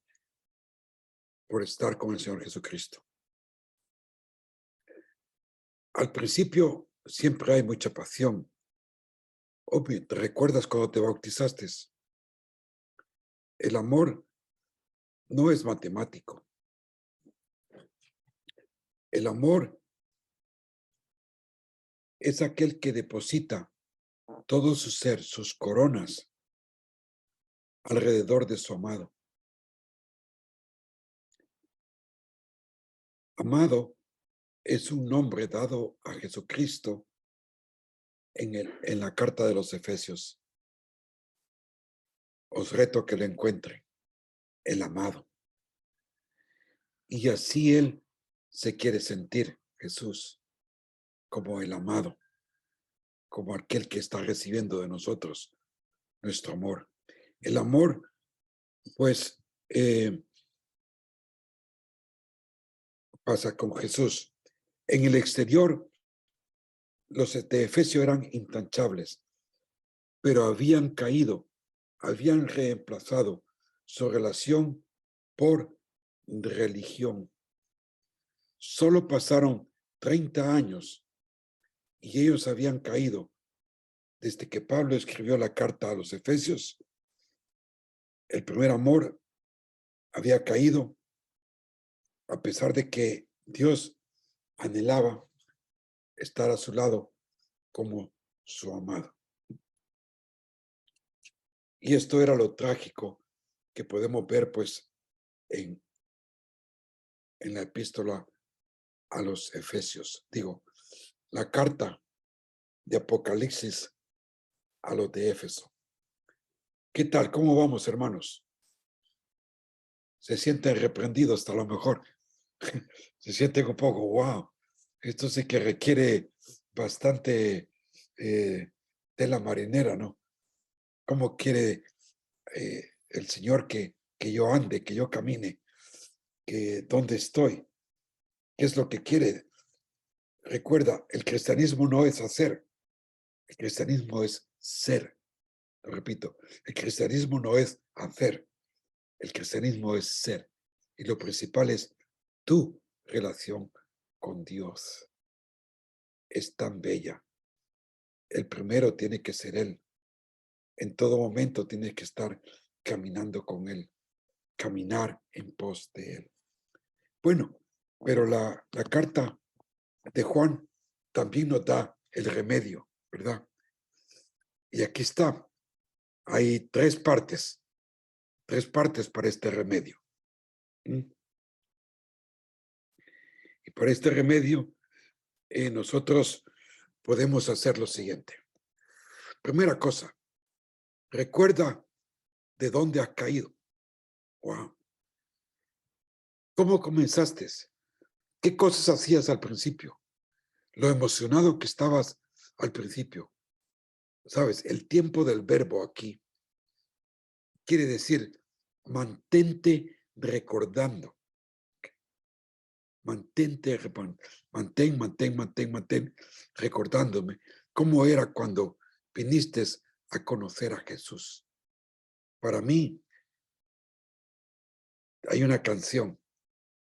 por estar con el Señor Jesucristo. Al principio siempre hay mucha pasión. Obvio, ¿te recuerdas cuando te bautizaste? El amor no es matemático. El amor es aquel que deposita todo su ser, sus coronas, alrededor de su amado. Amado es un nombre dado a Jesucristo en la carta de los Efesios. Os reto a que lo encuentren, el amado. Y así Él se quiere sentir, Jesús, como el amado. como aquel que está recibiendo de nosotros nuestro amor. El amor, pues, pasa con Jesús. En el exterior, los de Efesio eran intachables, pero habían caído, habían reemplazado su relación por religión. Solo pasaron 30 años y ellos habían caído. Desde que Pablo escribió la carta a los Efesios, el primer amor había caído, a pesar de que Dios anhelaba estar a su lado como su amado. Y esto era lo trágico que podemos ver, pues, en la epístola a los Efesios. Digo, la carta de Apocalipsis a los de Éfeso. ¿Qué tal? ¿Cómo vamos, hermanos? Se sienten reprendidos hasta lo mejor. Se sienten un poco, wow, esto sí que requiere bastante tela marinera, ¿no? ¿Cómo quiere el Señor que yo ande, que yo camine, que dónde estoy? ¿Qué es lo que quiere? Recuerda, el cristianismo no es hacer, el cristianismo es ser. Lo repito, el cristianismo no es hacer, el cristianismo es ser. Y lo principal es tu relación con Dios. Es tan bella. El primero tiene que ser Él. En todo momento tienes que estar caminando con Él, caminar en pos de Él. Bueno, pero la carta de Juan también nos da el remedio, ¿verdad? Y aquí está. Hay tres partes para este remedio. Y para este remedio, nosotros podemos hacer lo siguiente. Primera cosa, recuerda de dónde has caído. Wow. ¿Cómo comenzaste? ¿Qué cosas hacías al principio? Lo emocionado que estabas al principio. ¿Sabes? El tiempo del verbo aquí quiere decir mantente recordando. Mantén recordándome cómo era cuando viniste a conocer a Jesús. Para mí, hay una canción.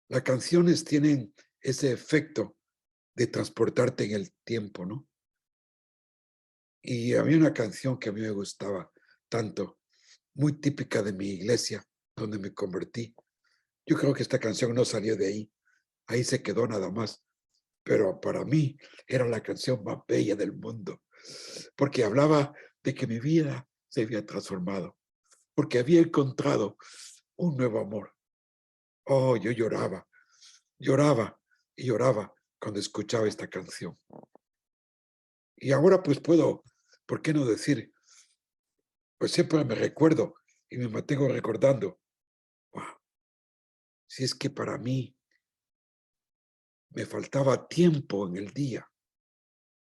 Las canciones tienen ese efecto de transportarte en el tiempo, ¿no? Y había una canción que a mí me gustaba tanto, muy típica de mi iglesia, donde me convertí. Yo creo que esta canción no salió de ahí se quedó nada más. Pero para mí era la canción más bella del mundo, porque hablaba de que mi vida se había transformado, porque había encontrado un nuevo amor. Oh, yo lloraba y lloraba cuando escuchaba esta canción. Y ahora pues puedo, ¿por qué no decir? Pues siempre me recuerdo y me mantengo recordando. Wow, si es que para mí me faltaba tiempo en el día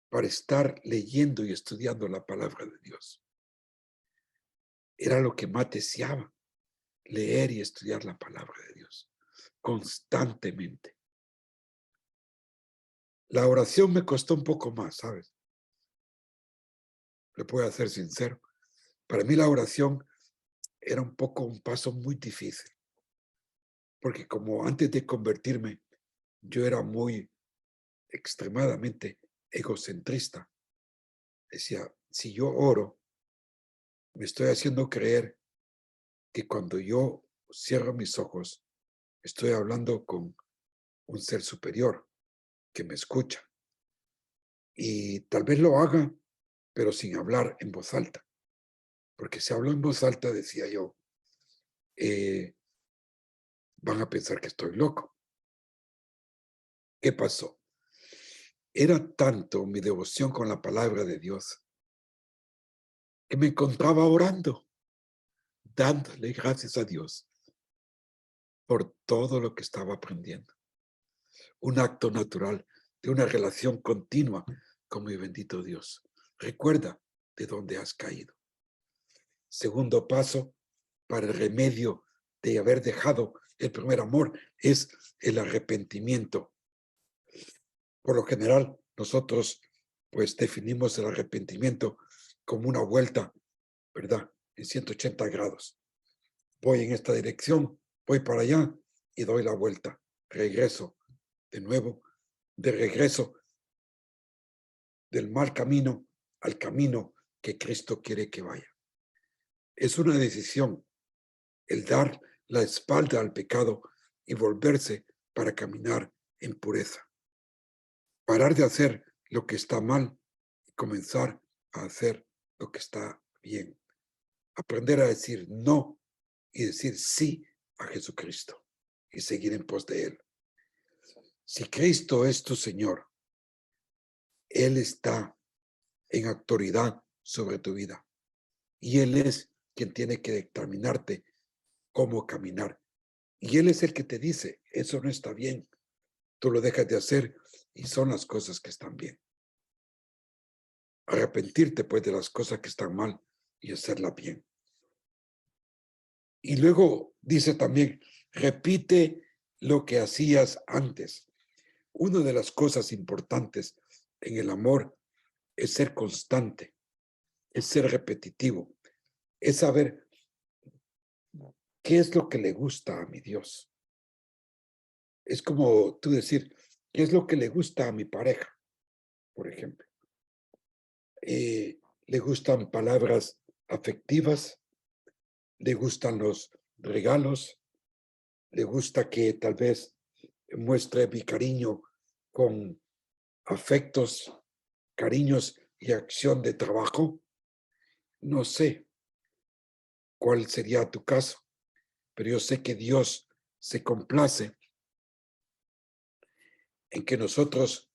para estar leyendo y estudiando la palabra de Dios. Era lo que más deseaba, leer y estudiar la palabra de Dios constantemente. La oración me costó un poco más, ¿sabes? Le puedo ser sincero. Para mí la oración era un paso muy difícil, porque como antes de convertirme, yo era muy extremadamente egocentrista. Decía, si yo oro, me estoy haciendo creer que cuando yo cierro mis ojos, estoy hablando con un ser superior que me escucha. Y tal vez lo haga, pero sin hablar en voz alta. Porque si hablo en voz alta, decía yo, van a pensar que estoy loco. ¿Qué pasó? Era tanto mi devoción con la palabra de Dios que me encontraba orando, dándole gracias a Dios por todo lo que estaba aprendiendo. Un acto natural de una relación continua con mi bendito Dios. Recuerda de dónde has caído. Segundo paso para el remedio de haber dejado el primer amor es el arrepentimiento. Por lo general, nosotros pues definimos el arrepentimiento como una vuelta, ¿verdad? En 180 grados. Voy en esta dirección, voy para allá y doy la vuelta. Regreso de nuevo, de regreso del mal camino al camino que Cristo quiere que vaya. Es una decisión el dar la espalda al pecado y volverse para caminar en pureza. Parar de hacer lo que está mal y comenzar a hacer lo que está bien. Aprender a decir no y decir sí a Jesucristo y seguir en pos de Él. Si Cristo es tu Señor, Él está en autoridad sobre tu vida y Él es quien tiene que determinarte cómo caminar. Y Él es el que te dice, eso no está bien. Tú lo dejas de hacer y son las cosas que están bien. Arrepentirte pues de las cosas que están mal y hacerlas bien. Y luego dice también, repite lo que hacías antes. Una de las cosas importantes en el amor es ser constante, es ser repetitivo, es saber qué es lo que le gusta a mi Dios. Es como tú decir, ¿qué es lo que le gusta a mi pareja? Por ejemplo, le gustan palabras afectivas, le gustan los regalos, le gusta que tal vez muestre mi cariño con afectos, cariños y acción de trabajo. No sé cuál sería tu caso, pero yo sé que Dios se complace en que nosotros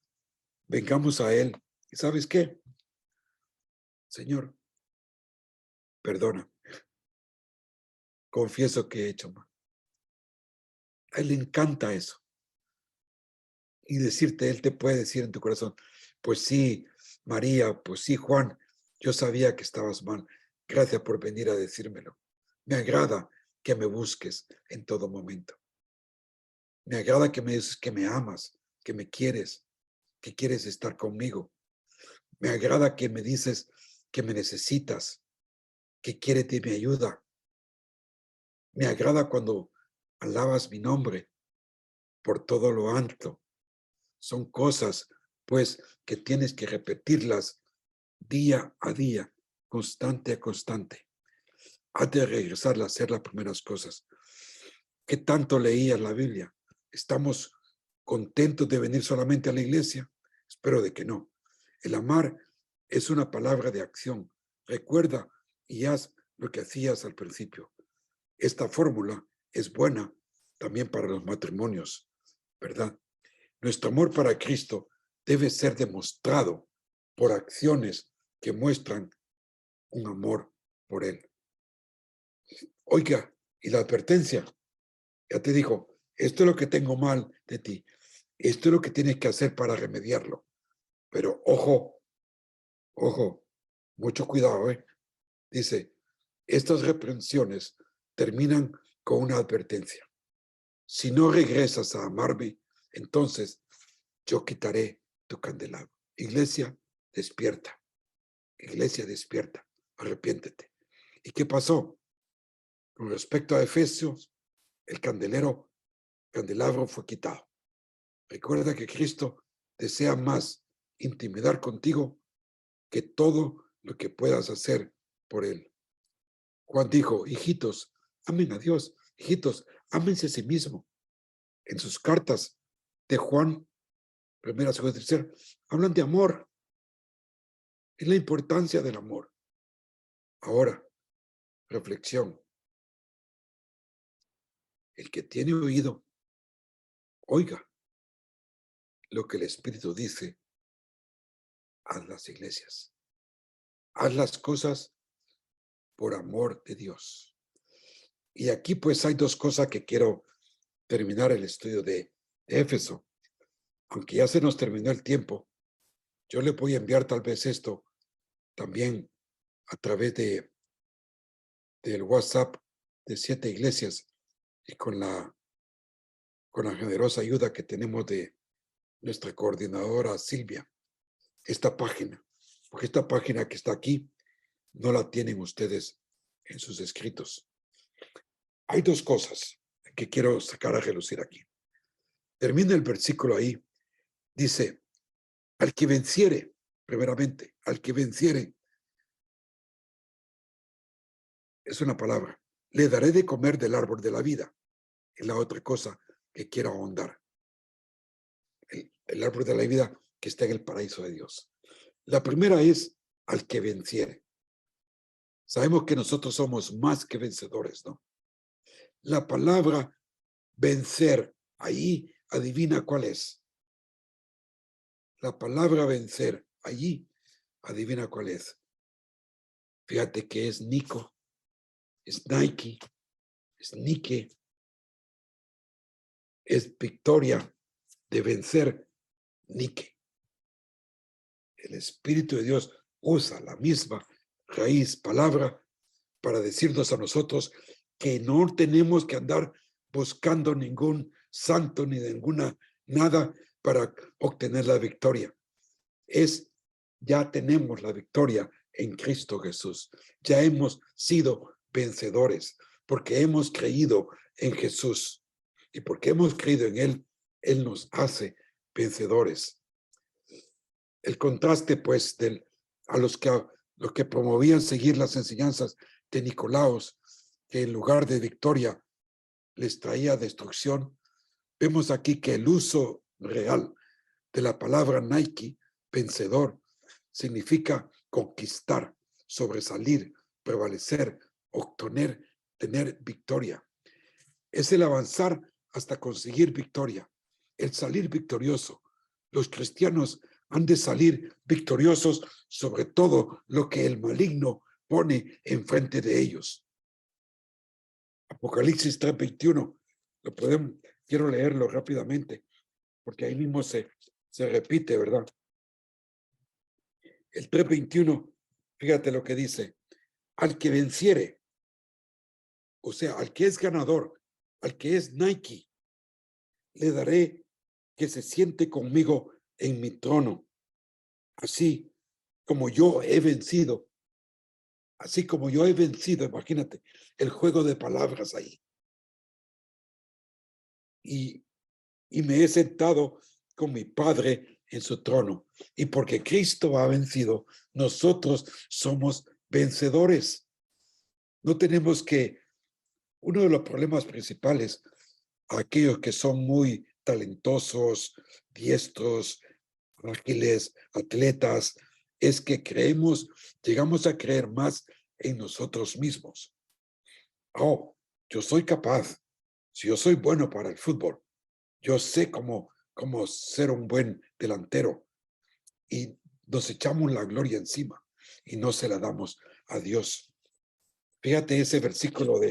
vengamos a Él. ¿Y sabes qué? Señor, perdona, confieso que he hecho mal. A Él le encanta eso. Y decirte, Él te puede decir en tu corazón, pues sí, María, pues sí, Juan, yo sabía que estabas mal. Gracias por venir a decírmelo. Me agrada que me busques en todo momento. Me agrada que me dices que me amas, que me quieres, que quieres estar conmigo. Me agrada que me dices que me necesitas, que quieres de mi ayuda. Me agrada cuando alabas mi nombre por todo lo alto. Son cosas, pues, que tienes que repetirlas día a día, constante a constante. Has de regresar a hacer las primeras cosas. ¿Qué tanto leías la Biblia? ¿Estamos contentos de venir solamente a la iglesia? Espero de que no. El amar es una palabra de acción. Recuerda y haz lo que hacías al principio. Esta fórmula es buena también para los matrimonios, ¿verdad? Nuestro amor para Cristo debe ser demostrado por acciones que muestran un amor por Él. Oiga, y la advertencia, ya te dijo, esto es lo que tengo mal de ti, esto es lo que tienes que hacer para remediarlo. Pero ojo, ojo, mucho cuidado, ¿eh? Dice, estas reprensiones terminan con una advertencia. Si no regresas a amarme, entonces yo quitaré tu candelabro. Iglesia, despierta. Iglesia, despierta. Arrepiéntete. ¿Y qué pasó? Con respecto a Efesios, el candelabro fue quitado. Recuerda que Cristo desea más intimidar contigo que todo lo que puedas hacer por Él. Juan dijo, hijitos, amen a Dios. Hijitos, ámense a sí mismo. En sus cartas de Juan, primera, segunda, tercera, hablan de amor. Es la importancia del amor. Ahora, reflexión. El que tiene oído, oiga lo que el Espíritu dice a las iglesias. Haz las cosas por amor de Dios. Y aquí pues hay dos cosas que quiero terminar el estudio de Éfeso. Aunque ya se nos terminó el tiempo, yo le voy a enviar tal vez esto también a través del WhatsApp de 7 iglesias y con la generosa ayuda que tenemos de nuestra coordinadora Silvia, esta página, porque esta página que está aquí no la tienen ustedes en sus escritos. Hay 2 cosas que quiero sacar a relucir aquí. Termina el versículo ahí, dice, al que venciere, primeramente, al que venciere, es una palabra, le daré de comer del árbol de la vida. Es la otra cosa que quiero ahondar. El árbol de la vida que está en el paraíso de Dios. La primera es al que venciere. Sabemos que nosotros somos más que vencedores, ¿no? La palabra vencer, ahí adivina cuál es. La palabra vencer, allí adivina cuál es. Fíjate que es Nico, es Nike, es Nike, es victoria de vencer, Nike. El Espíritu de Dios usa la misma raíz, palabra, para decirnos a nosotros que no tenemos que andar buscando ningún santo ni ninguna nada para obtener la victoria. Ya tenemos la victoria en Cristo Jesús. Ya hemos sido vencedores porque hemos creído en Jesús. Y porque hemos creído en Él, Él nos hace vencedores. El contraste, pues, a los que promovían seguir las enseñanzas de Nicolaos, que en lugar de victoria les traía destrucción, vemos aquí que el uso real de la palabra Nike, vencedor, significa conquistar, sobresalir, prevalecer, obtener, tener victoria. Es el avanzar hasta conseguir victoria, el salir victorioso. Los cristianos han de salir victoriosos sobre todo lo que el maligno pone enfrente de ellos. Apocalipsis 3:21, quiero leerlo rápidamente, porque ahí mismo se repite, ¿verdad? El 3:21, fíjate lo que dice, al que venciere, o sea, al que es ganador, al que es Nike, le daré que se siente conmigo en mi trono, así como yo he vencido, imagínate, el juego de palabras ahí. Y me he sentado con mi Padre en su trono. Y porque Cristo ha vencido, nosotros somos vencedores. No tenemos que, uno de los problemas principales, aquellos que son muy talentosos, diestros, ágiles, atletas, es que llegamos a creer más en nosotros mismos. Oh, yo soy capaz, si yo soy bueno para el fútbol, yo sé cómo ser un buen delantero, y nos echamos la gloria encima y no se la damos a Dios. Fíjate ese versículo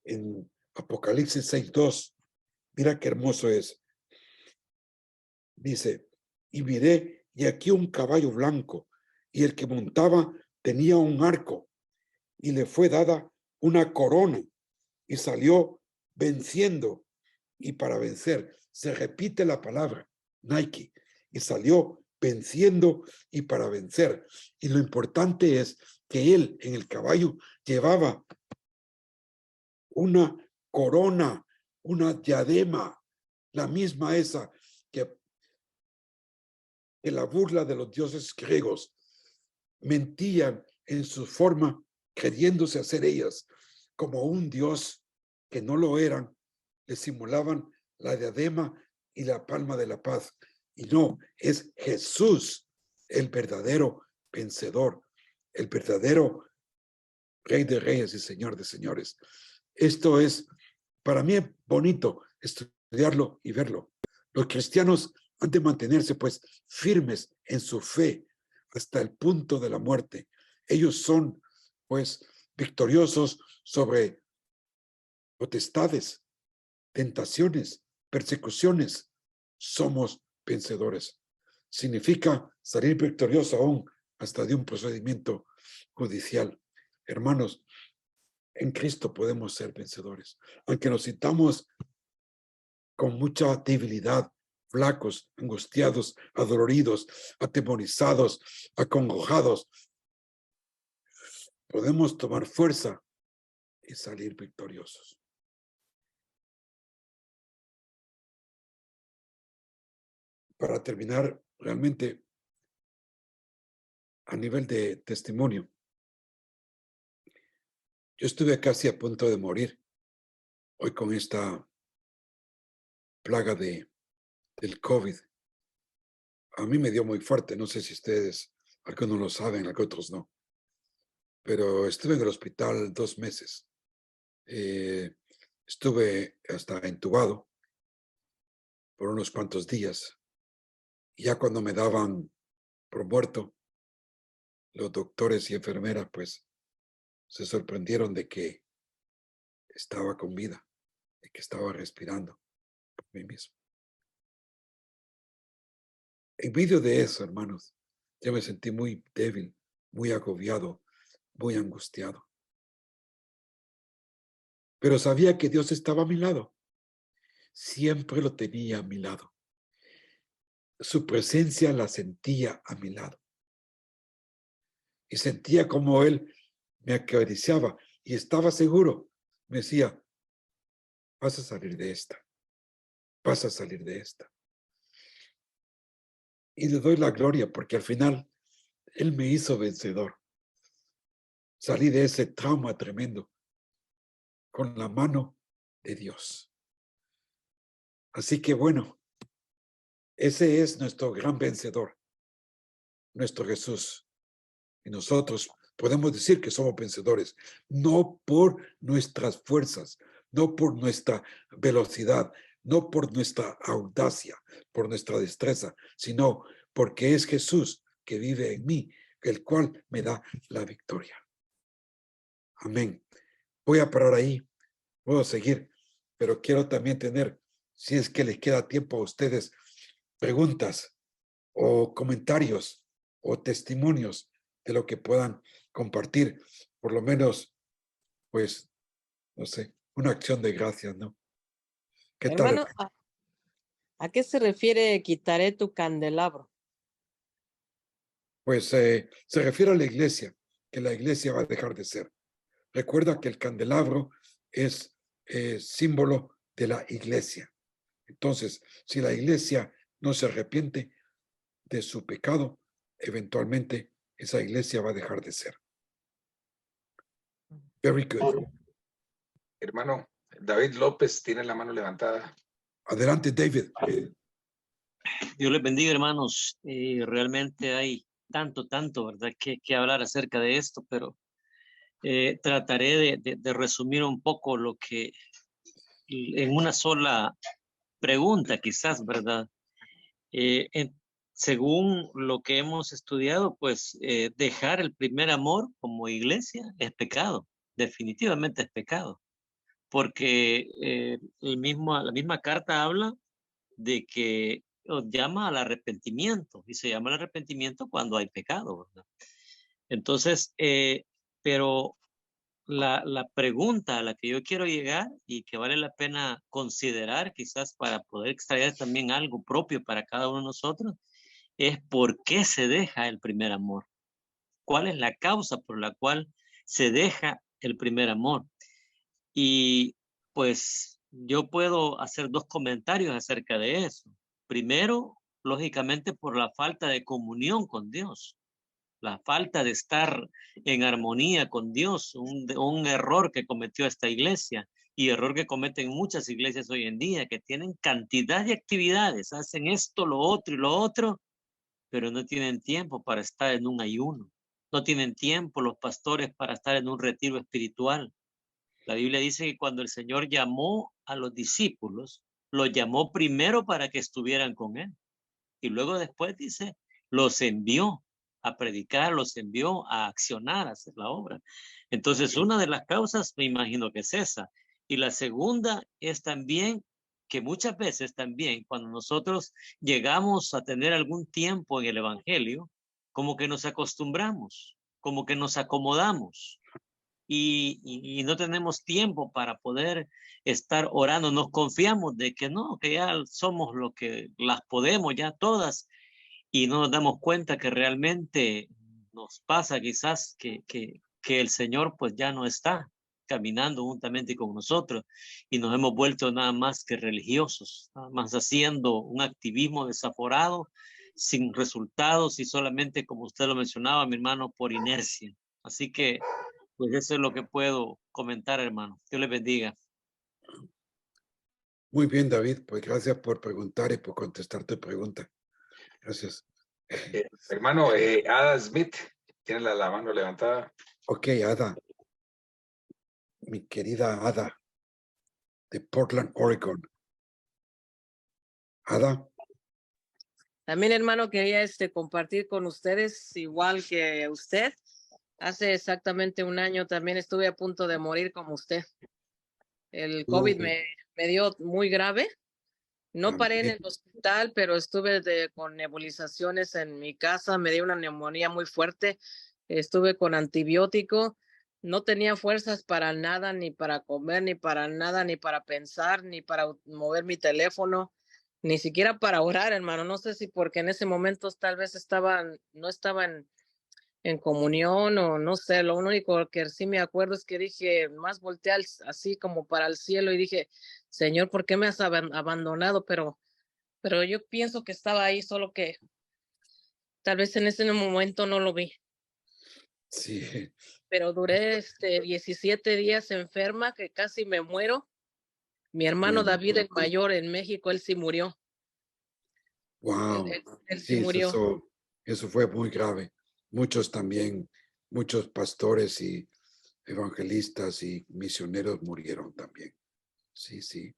en Apocalipsis 6:2. Mira qué hermoso es. Dice, y miré, y aquí un caballo blanco, y el que montaba tenía un arco, y le fue dada una corona, y salió venciendo, y para vencer. Se repite la palabra, Nike, y salió venciendo y para vencer. Y lo importante es que él en el caballo llevaba una corona, una diadema, la misma esa que la burla de los dioses griegos mentían en su forma, creyéndose hacer ellas como un dios que no lo eran, le simulaban la diadema y la palma de la paz. Y no, es Jesús el verdadero vencedor, el verdadero Rey de Reyes y Señor de Señores. Esto es, para mí es bonito estudiarlo y verlo. Los cristianos han de mantenerse pues firmes en su fe hasta el punto de la muerte. Ellos son pues victoriosos sobre potestades, tentaciones, persecuciones. Somos vencedores. Significa salir victorioso aún hasta de un procedimiento judicial. Hermanos, en Cristo podemos ser vencedores, aunque nos sintamos con mucha debilidad, flacos, angustiados, adoloridos, atemorizados, acongojados. Podemos tomar fuerza y salir victoriosos. Para terminar, realmente, a nivel de testimonio, yo estuve casi a punto de morir hoy con esta plaga del COVID. A mí me dio muy fuerte, no sé si ustedes, algunos lo saben, algunos otros no, pero estuve en el hospital 2 meses. Estuve hasta entubado por unos cuantos días. Y ya cuando me daban por muerto, los doctores y enfermeras pues se sorprendieron de que estaba con vida, de que estaba respirando por mí mismo. En medio de eso, hermanos, yo me sentí muy débil, muy agobiado, muy angustiado. Pero sabía que Dios estaba a mi lado. Siempre lo tenía a mi lado. Su presencia la sentía a mi lado. Y sentía como Él me acariciaba y estaba seguro. Me decía, vas a salir de esta. Vas a salir de esta. Y le doy la gloria porque al final Él me hizo vencedor. Salí de ese trauma tremendo con la mano de Dios. Así que bueno, ese es nuestro gran vencedor, nuestro Jesús. Y nosotros podemos decir que somos vencedores, no por nuestras fuerzas, no por nuestra velocidad, no por nuestra audacia, por nuestra destreza, sino porque es Jesús que vive en mí, el cual me da la victoria. Amén. Voy a parar ahí, puedo seguir, pero quiero también tener, si es que les queda tiempo a ustedes, preguntas o comentarios o testimonios de lo que puedan compartir, por lo menos, pues, no sé, una acción de gracias, ¿no? ¿Qué tal? Hermano, ¿a qué se refiere quitaré tu candelabro? Pues se refiere a la iglesia, que la iglesia va a dejar de ser. Recuerda que el candelabro es símbolo de la iglesia. Entonces, si la iglesia no se arrepiente de su pecado, eventualmente esa iglesia va a dejar de ser. Very good. Hermano, David López tiene la mano levantada. Adelante, David. Dios les bendiga, hermanos. Realmente hay tanto, ¿verdad? Que hablar acerca de esto, pero trataré de resumir un poco lo que en una sola pregunta, quizás, ¿verdad? Según lo que hemos estudiado, pues dejar el primer amor como iglesia es pecado, definitivamente es pecado, porque la misma carta habla de que os llama al arrepentimiento, y se llama al arrepentimiento cuando hay pecado, ¿verdad? Entonces, pero la pregunta a la que yo quiero llegar y que vale la pena considerar quizás para poder extraer también algo propio para cada uno de nosotros es ¿por qué se deja el primer amor? ¿Cuál es la causa por la cual se deja el primer amor? Y pues yo puedo hacer 2 comentarios acerca de eso. Primero, lógicamente por la falta de comunión con Dios, la falta de estar en armonía con Dios, un error que cometió esta iglesia y error que cometen muchas iglesias hoy en día, que tienen cantidad de actividades, hacen esto, lo otro y lo otro, pero no tienen tiempo para estar en un ayuno, no tienen tiempo los pastores para estar en un retiro espiritual. La Biblia dice que cuando el Señor llamó a los discípulos, los llamó primero para que estuvieran con Él. Y luego después dice, los envió a predicar, los envió a accionar, a hacer la obra. Entonces, una de las causas me imagino que es esa. Y la segunda es también que muchas veces también cuando nosotros llegamos a tener algún tiempo en el Evangelio, como que nos acostumbramos, como que nos acomodamos y no tenemos tiempo para poder estar orando. Nos confiamos de que no, que ya somos lo que las podemos ya todas y no nos damos cuenta que realmente nos pasa quizás que el Señor pues ya no está caminando juntamente con nosotros y nos hemos vuelto nada más que religiosos, nada más haciendo un activismo desaforado, sin resultados y solamente, como usted lo mencionaba, mi hermano, por inercia. Así que, pues eso es lo que puedo comentar, hermano. Dios le bendiga. Muy bien, David. Pues gracias por preguntar y por contestar tu pregunta. Gracias. Hermano, Ada Smith, tiene la mano levantada. Ok, Ada. Mi querida Ada, de Portland, Oregon. Ada. También, hermano, quería compartir con ustedes, igual que usted. Hace exactamente un año también estuve a punto de morir como usted. El COVID me dio muy grave. No paré en el hospital, pero estuve con nebulizaciones en mi casa. Me dio una neumonía muy fuerte. Estuve con antibiótico. No tenía fuerzas para nada, ni para comer, ni para nada, ni para pensar, ni para mover mi teléfono, ni siquiera para orar, hermano. No sé si porque en ese momento tal vez no estaba en comunión o no sé. Lo único que sí me acuerdo es que dije, más volteé así como para el cielo y dije, Señor, ¿por qué me has abandonado? Pero yo pienso que estaba ahí, solo que tal vez en ese momento no lo vi. Sí. Pero duré 17 días enferma, que casi me muero. Mi hermano David, el mayor en México, él sí murió. Wow. Él sí murió. Eso fue muy grave. Muchos pastores y evangelistas y misioneros murieron también. Sí, sí.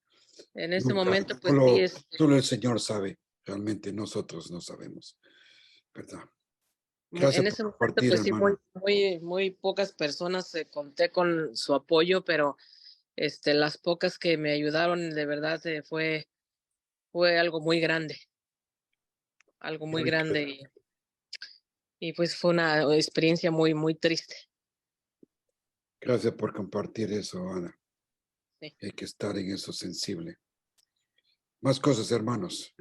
En ese momento, pues solo el Señor sabe. Realmente nosotros no sabemos. ¿Verdad? Gracias en ese momento, pues sí, muy pocas personas conté con su apoyo, pero las pocas que me ayudaron, de verdad, fue algo muy grande. Algo muy grande. Y pues fue una experiencia muy, muy triste. Gracias por compartir eso, Ana. Sí. Hay que estar en eso sensible. Más cosas, hermanos.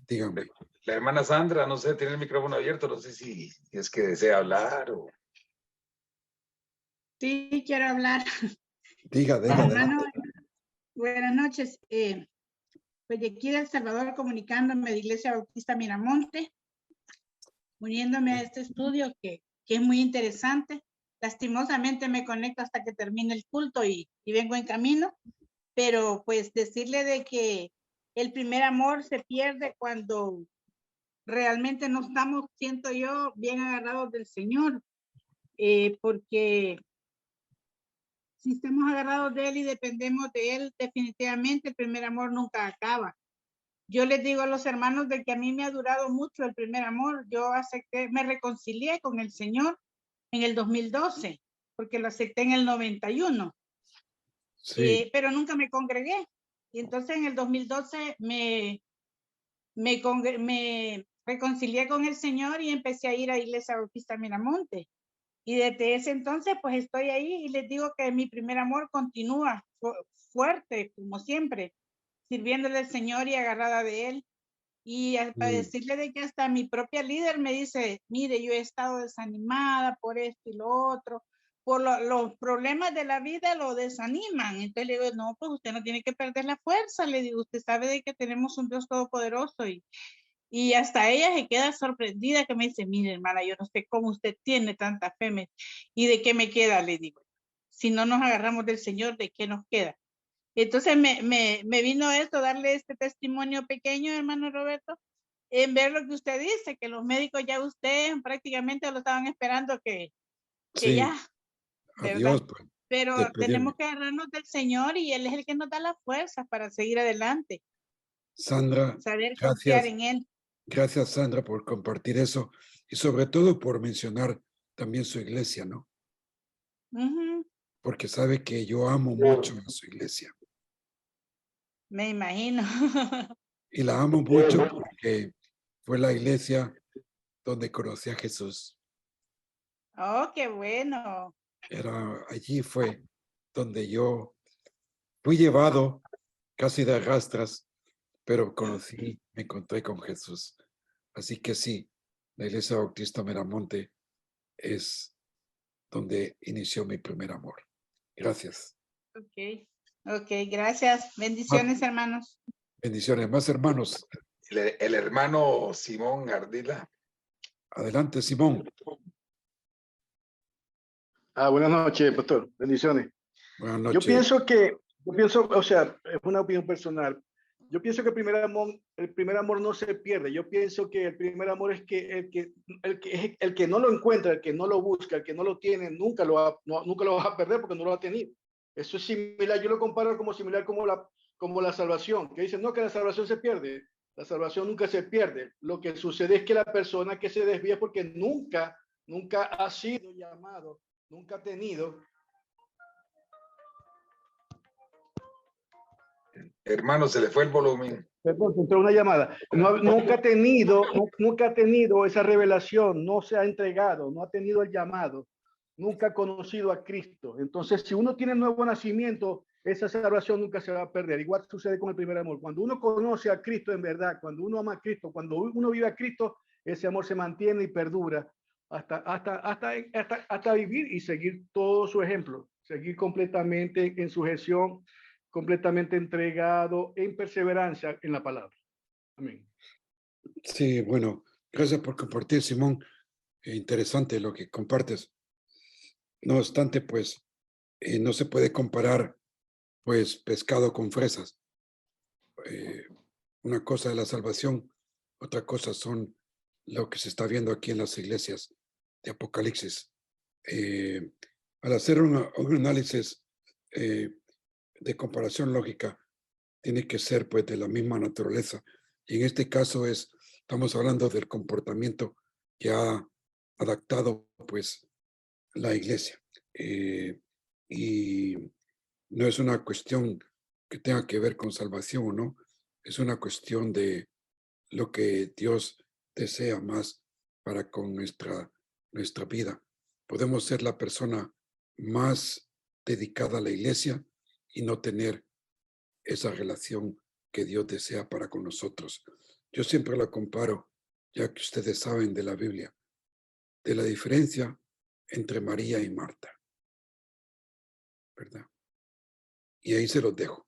Díganme. La hermana Sandra, no sé, tiene el micrófono abierto, no sé si es que desea hablar o... Sí, quiero hablar. Diga. Hermano, buenas noches. Pues de aquí de El Salvador, comunicándome de Iglesia Bautista Miramonte, uniéndome a este estudio que es muy interesante. Lastimosamente me conecto hasta que termine el culto y vengo en camino, pero pues decirle de que el primer amor se pierde cuando realmente no estamos, siento yo, bien agarrados del Señor, porque si estamos agarrados de Él y dependemos de Él, definitivamente el primer amor nunca acaba. Yo les digo a los hermanos de que a mí me ha durado mucho el primer amor. Yo me reconcilié con el Señor en el 2012, porque lo acepté en el 91. Sí. Pero nunca me congregué. Y entonces en el 2012 me reconcilié con el Señor y empecé a ir a Iglesia Bautista Miramonte. Y desde ese entonces, pues estoy ahí y les digo que mi primer amor continúa fuerte, como siempre, sirviéndole al Señor y agarrada de Él. Y para decirle de que hasta mi propia líder me dice, mire, yo he estado desanimada por esto y lo otro, por los problemas de la vida lo desaniman. Entonces le digo, no, pues usted no tiene que perder la fuerza. Le digo, usted sabe de que tenemos un Dios todopoderoso y hasta ella se queda sorprendida que me dice, mire hermana, yo no sé cómo usted tiene tanta fe. ¿Y de qué me queda? Le digo, si no nos agarramos del Señor, ¿de qué nos queda? Entonces me vino esto, darle este testimonio pequeño, hermano Roberto, en ver lo que usted dice, que los médicos ya usted prácticamente lo estaban esperando que ya, ¿verdad? Adiós, pues. Pero tenemos que agarrarnos del Señor y Él es el que nos da las fuerzas para seguir adelante. Sandra, saber confiar en Él. Gracias, Sandra, por compartir eso y sobre todo por mencionar también su iglesia, ¿no? Porque sabe que yo amo mucho a su iglesia. Me imagino. Y la amo mucho porque fue la iglesia donde conocí a Jesús. Oh, qué bueno. Allí fue donde yo fui llevado casi de arrastras, pero me encontré con Jesús. Así que sí, la Iglesia Bautista Miramonte es donde inició mi primer amor. Gracias. Ok, gracias. Bendiciones, hermanos. Bendiciones. Más hermanos. El hermano Simón Ardila. Adelante, Simón. Buenas noches, pastor. Bendiciones. Buenas noches. Yo pienso, o sea, es una opinión personal. Yo pienso que el primer amor no se pierde. Yo pienso que el primer amor es que el que no lo encuentra, el que no lo busca, el que no lo tiene, nunca lo va a perder porque no lo ha tenido. Eso es similar, yo lo comparo como similar como la salvación, que dicen, no, que la salvación se pierde. La salvación nunca se pierde. Lo que sucede es que la persona que se desvía es porque nunca ha sido llamado, nunca ha tenido. Hermano, se le fue el volumen. Perdón, entró una llamada. Nunca ha tenido esa revelación, no se ha entregado, no ha tenido el llamado, nunca ha conocido a Cristo. Entonces, si uno tiene nuevo nacimiento, esa salvación nunca se va a perder. Igual sucede con el primer amor. Cuando uno conoce a Cristo en verdad, cuando uno ama a Cristo, cuando uno vive a Cristo, ese amor se mantiene y perdura hasta vivir y seguir todo su ejemplo, seguir completamente en sujeción, completamente entregado en perseverancia en la palabra. Amén. Sí, bueno, gracias por compartir, Simón. Interesante lo que compartes. No obstante, pues, no se puede comparar, pues, pescado con fresas. Una cosa es la salvación, otra cosa son lo que se está viendo aquí en las iglesias de Apocalipsis. Al hacer un análisis de comparación lógica, tiene que ser pues de la misma naturaleza. Y en este caso estamos hablando del comportamiento que ha adaptado pues la iglesia. Y no es una cuestión que tenga que ver con salvación o no, es una cuestión de lo que Dios desea más para con nuestra vida. Podemos ser la persona más dedicada a la iglesia y no tener esa relación que Dios desea para con nosotros. Yo siempre la comparo, ya que ustedes saben de la Biblia, de la diferencia entre María y Marta, ¿verdad? Y ahí se los dejo.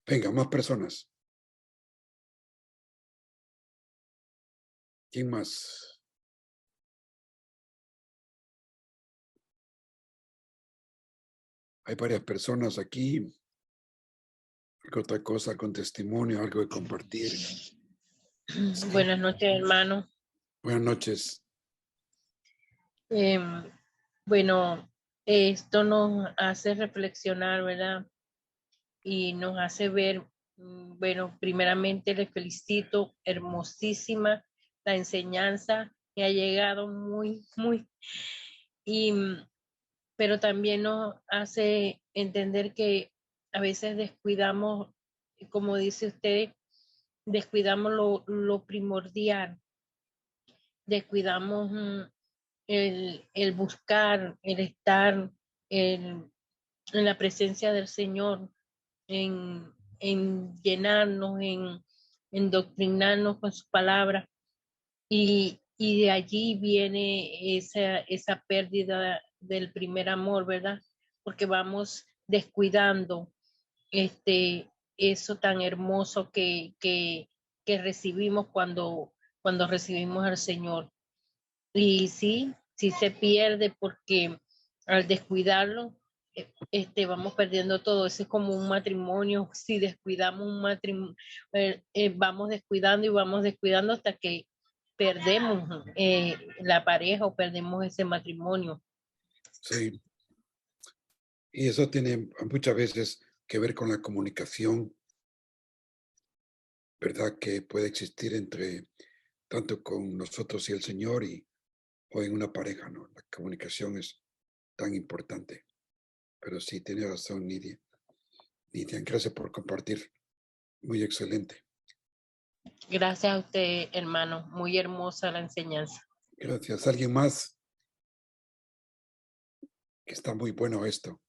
Venga, más personas. ¿Quién más? Hay varias personas aquí. Otra cosa con testimonio, algo de compartir. Buenas noches, hermano. Buenas noches. Bueno, esto nos hace reflexionar, ¿verdad? Y nos hace ver, bueno, primeramente les felicito, hermosísima la enseñanza que ha llegado muy, pero también nos hace entender que a veces descuidamos, como dice usted, descuidamos lo primordial, descuidamos el buscar, el estar en la presencia del Señor, en llenarnos, en doctrinarnos con su palabra. Y de allí viene esa pérdida del primer amor, ¿verdad? Porque vamos descuidando eso tan hermoso que recibimos cuando recibimos al Señor. Y sí se pierde porque al descuidarlo, vamos perdiendo todo. Eso es como un matrimonio. Si descuidamos un matrimonio, vamos descuidando hasta que perdemos la pareja o perdemos ese matrimonio. Sí. Y eso tiene muchas veces que ver con la comunicación, ¿verdad? Que puede existir tanto con nosotros y el Señor o en una pareja, ¿no? La comunicación es tan importante. Pero sí, tiene razón, Nidia. Nidia, gracias por compartir. Muy excelente. Gracias a usted, hermano. Muy hermosa la enseñanza. Gracias. ¿Alguien más? Que está muy bueno esto.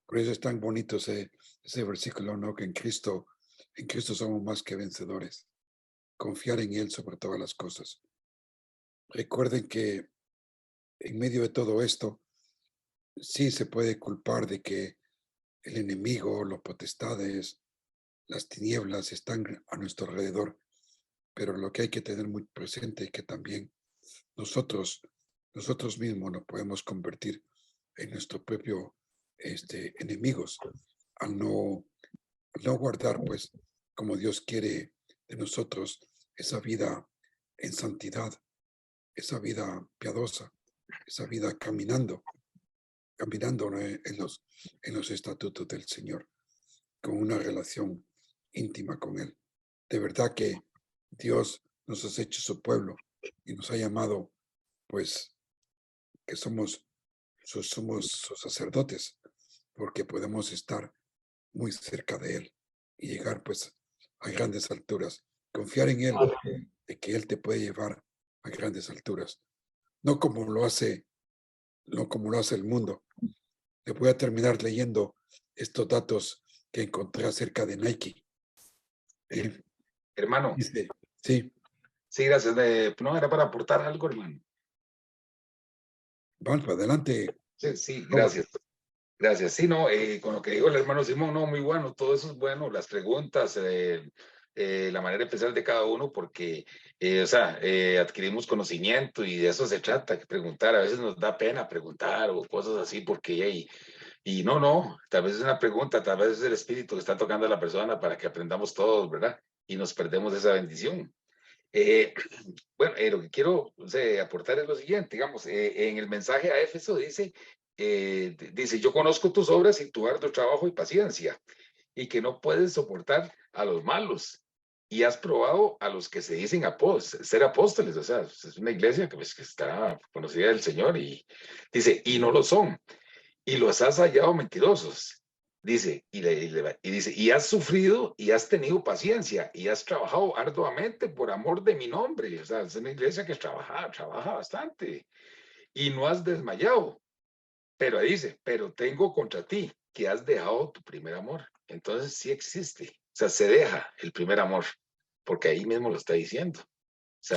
Por eso es tan bonito ese versículo, ¿no? Que en Cristo somos más que vencedores. Confiar en Él sobre todas las cosas. Recuerden que en medio de todo esto, sí se puede culpar de que el enemigo, los potestades, las tinieblas están a nuestro alrededor, pero lo que hay que tener muy presente es que también nosotros mismos nos podemos convertir en nuestro propio enemigos al no guardar, pues, como Dios quiere de nosotros, esa vida en santidad, esa vida piadosa, esa vida caminando ¿no? en los estatutos del Señor, con una relación íntima con Él. De verdad que Dios nos ha hecho su pueblo y nos ha llamado, pues, que somos sus sacerdotes, porque podemos estar muy cerca de Él y llegar, pues, a grandes alturas. Confiar en Él, de que Él te puede llevar a grandes alturas. No como lo hace el mundo. Le voy a terminar leyendo estos datos que encontré acerca de Nike. Hermano. Dice, sí. Sí, gracias. No, era para aportar algo, hermano. Vamos, adelante. Sí, gracias. Gracias. Sí, no, con lo que dijo el hermano Simón, no, muy bueno, todo eso es bueno, las preguntas, la manera de pensar de cada uno, porque, adquirimos conocimiento y de eso se trata, que preguntar, a veces nos da pena preguntar o cosas así, porque, y no, tal vez es una pregunta, tal vez es el espíritu que está tocando a la persona para que aprendamos todos, ¿verdad? Y nos perdemos esa bendición. Bueno, lo que quiero aportar es lo siguiente, digamos, en el mensaje a Éfeso dice, yo conozco tus obras y tu arduo trabajo y paciencia, y que no puedes soportar a los malos, y has probado a los que se dicen ser apóstoles, o sea, es una iglesia que, pues, que está conocida del Señor, y dice, y no lo son, y los has hallado mentirosos. Dice, dice, y has sufrido y has tenido paciencia y has trabajado arduamente por amor de mi nombre. O sea, es una iglesia que trabaja bastante y no has desmayado. Pero dice, pero tengo contra ti que has dejado tu primer amor. Entonces sí existe. O sea, se deja el primer amor, porque ahí mismo lo está diciendo. Sí.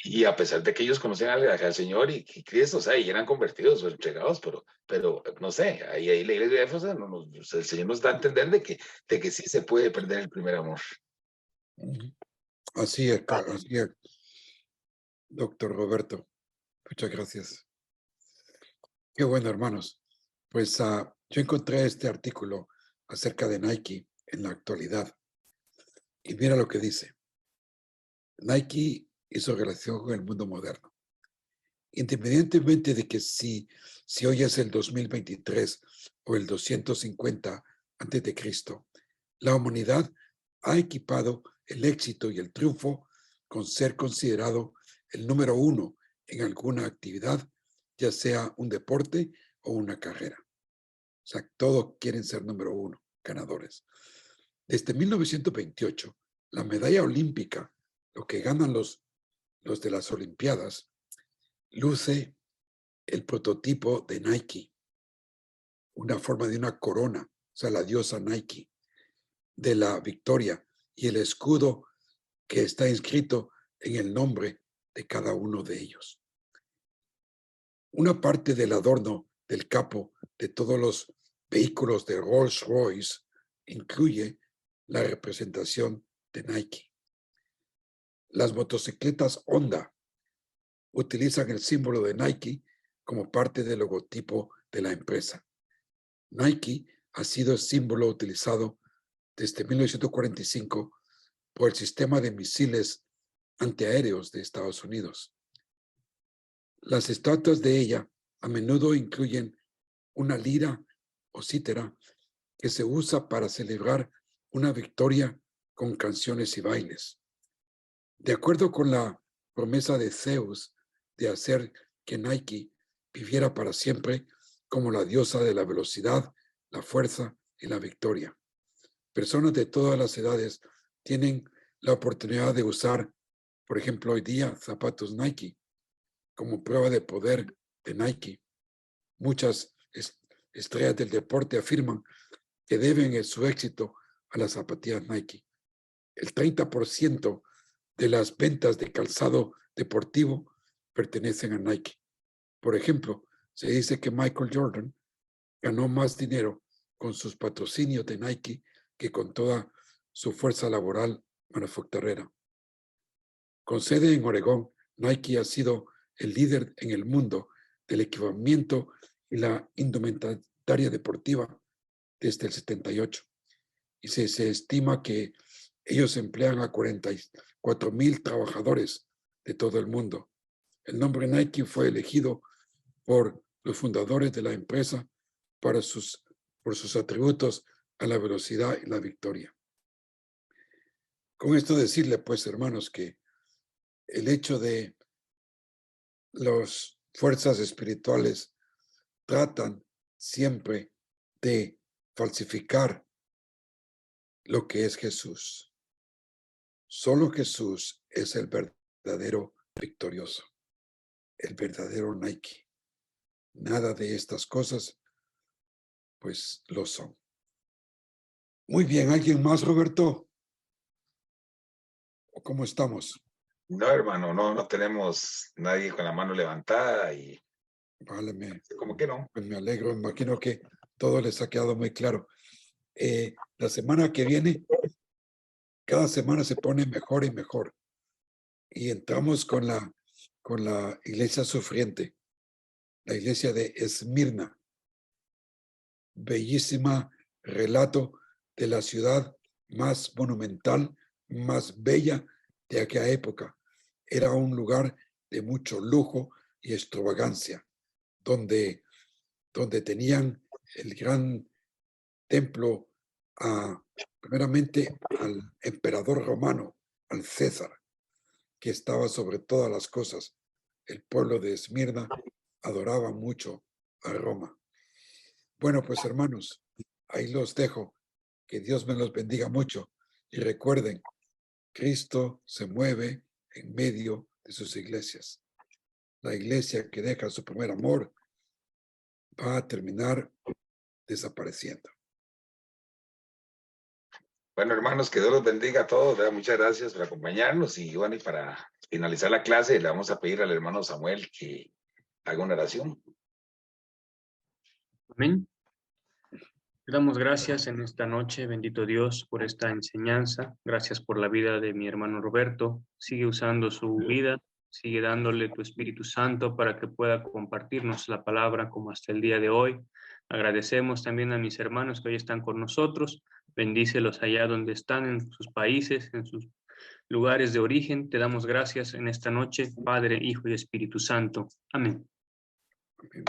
Y a pesar de que ellos conocían al Señor y Cristo, y eran convertidos o entregados, pero no sé, ahí la iglesia de Éfeso, el Señor nos da a entender de que sí se puede perder el primer amor. Así es, doctor Roberto. Muchas gracias. Qué bueno, hermanos. Pues yo encontré este artículo acerca de Nike en la actualidad. Y mira lo que dice. Nike y su relación con el mundo moderno. Independientemente de que si hoy es el 2023 o el 250 antes de Cristo, la humanidad ha equipado el éxito y el triunfo con ser considerado el número uno en alguna actividad, ya sea un deporte o una carrera. O sea, todos quieren ser número uno, ganadores. Desde 1928, la medalla olímpica, lo que ganan los de las Olimpiadas, luce el prototipo de Nike, una forma de una corona, o sea, la diosa Nike, de la victoria y el escudo que está inscrito en el nombre de cada uno de ellos. Una parte del adorno del capo de todos los vehículos de Rolls-Royce incluye la representación de Nike. Las motocicletas Honda utilizan el símbolo de Nike como parte del logotipo de la empresa. Nike ha sido el símbolo utilizado desde 1945 por el sistema de misiles antiaéreos de Estados Unidos. Las estatuas de ella a menudo incluyen una lira o cítara que se usa para celebrar una victoria con canciones y bailes. De acuerdo con la promesa de Zeus de hacer que Nike viviera para siempre como la diosa de la velocidad, la fuerza y la victoria. Personas de todas las edades tienen la oportunidad de usar, por ejemplo, hoy día zapatos Nike como prueba de poder de Nike. Muchas estrellas del deporte afirman que deben su éxito a las zapatillas Nike. El 30% de las ventas de calzado deportivo pertenecen a Nike. Por ejemplo, se dice que Michael Jordan ganó más dinero con sus patrocinios de Nike que con toda su fuerza laboral manufacturera. Con sede en Oregón, Nike ha sido el líder en el mundo del equipamiento y la indumentaria deportiva desde el 78. Y se estima que ellos emplean a 44,000 trabajadores de todo el mundo. El nombre Nike fue elegido por los fundadores de la empresa por sus atributos a la velocidad y la victoria. Con esto decirle, pues, hermanos, que el hecho de las fuerzas espirituales tratan siempre de falsificar lo que es Jesús. Solo Jesús es el verdadero victorioso, el verdadero Nike. Nada de estas cosas, pues, lo son. Muy bien, ¿alguien más, Roberto? ¿O cómo estamos? No, hermano, no tenemos nadie con la mano levantada y Váleme. como que no. Pues me alegro, imagino que todo les ha quedado muy claro. La semana que viene, cada semana se pone mejor y mejor. Y entramos con la iglesia sufriente, la iglesia de Esmirna. Bellísima relato de la ciudad más monumental, más bella de aquella época. Era un lugar de mucho lujo y extravagancia, donde tenían el gran templo primeramente al emperador romano, al César, que estaba sobre todas las cosas. El pueblo de Esmirna adoraba mucho a Roma. Bueno, pues hermanos, ahí los dejo. Que Dios me los bendiga mucho. Y recuerden, Cristo se mueve en medio de sus iglesias. La iglesia que deja su primer amor va a terminar desapareciendo. Bueno, hermanos, que Dios los bendiga a todos, ¿verdad? Muchas gracias por acompañarnos y bueno, y para finalizar la clase le vamos a pedir al hermano Samuel que haga una oración. Amén. Le damos gracias en esta noche, bendito Dios, por esta enseñanza. Gracias por la vida de mi hermano Roberto. Sigue usando su vida, sigue dándole tu Espíritu Santo para que pueda compartirnos la palabra como hasta el día de hoy. Agradecemos también a mis hermanos que hoy están con nosotros. Bendícelos allá donde están, en sus países, en sus lugares de origen. Te damos gracias en esta noche, Padre, Hijo y Espíritu Santo. Amén. Amén.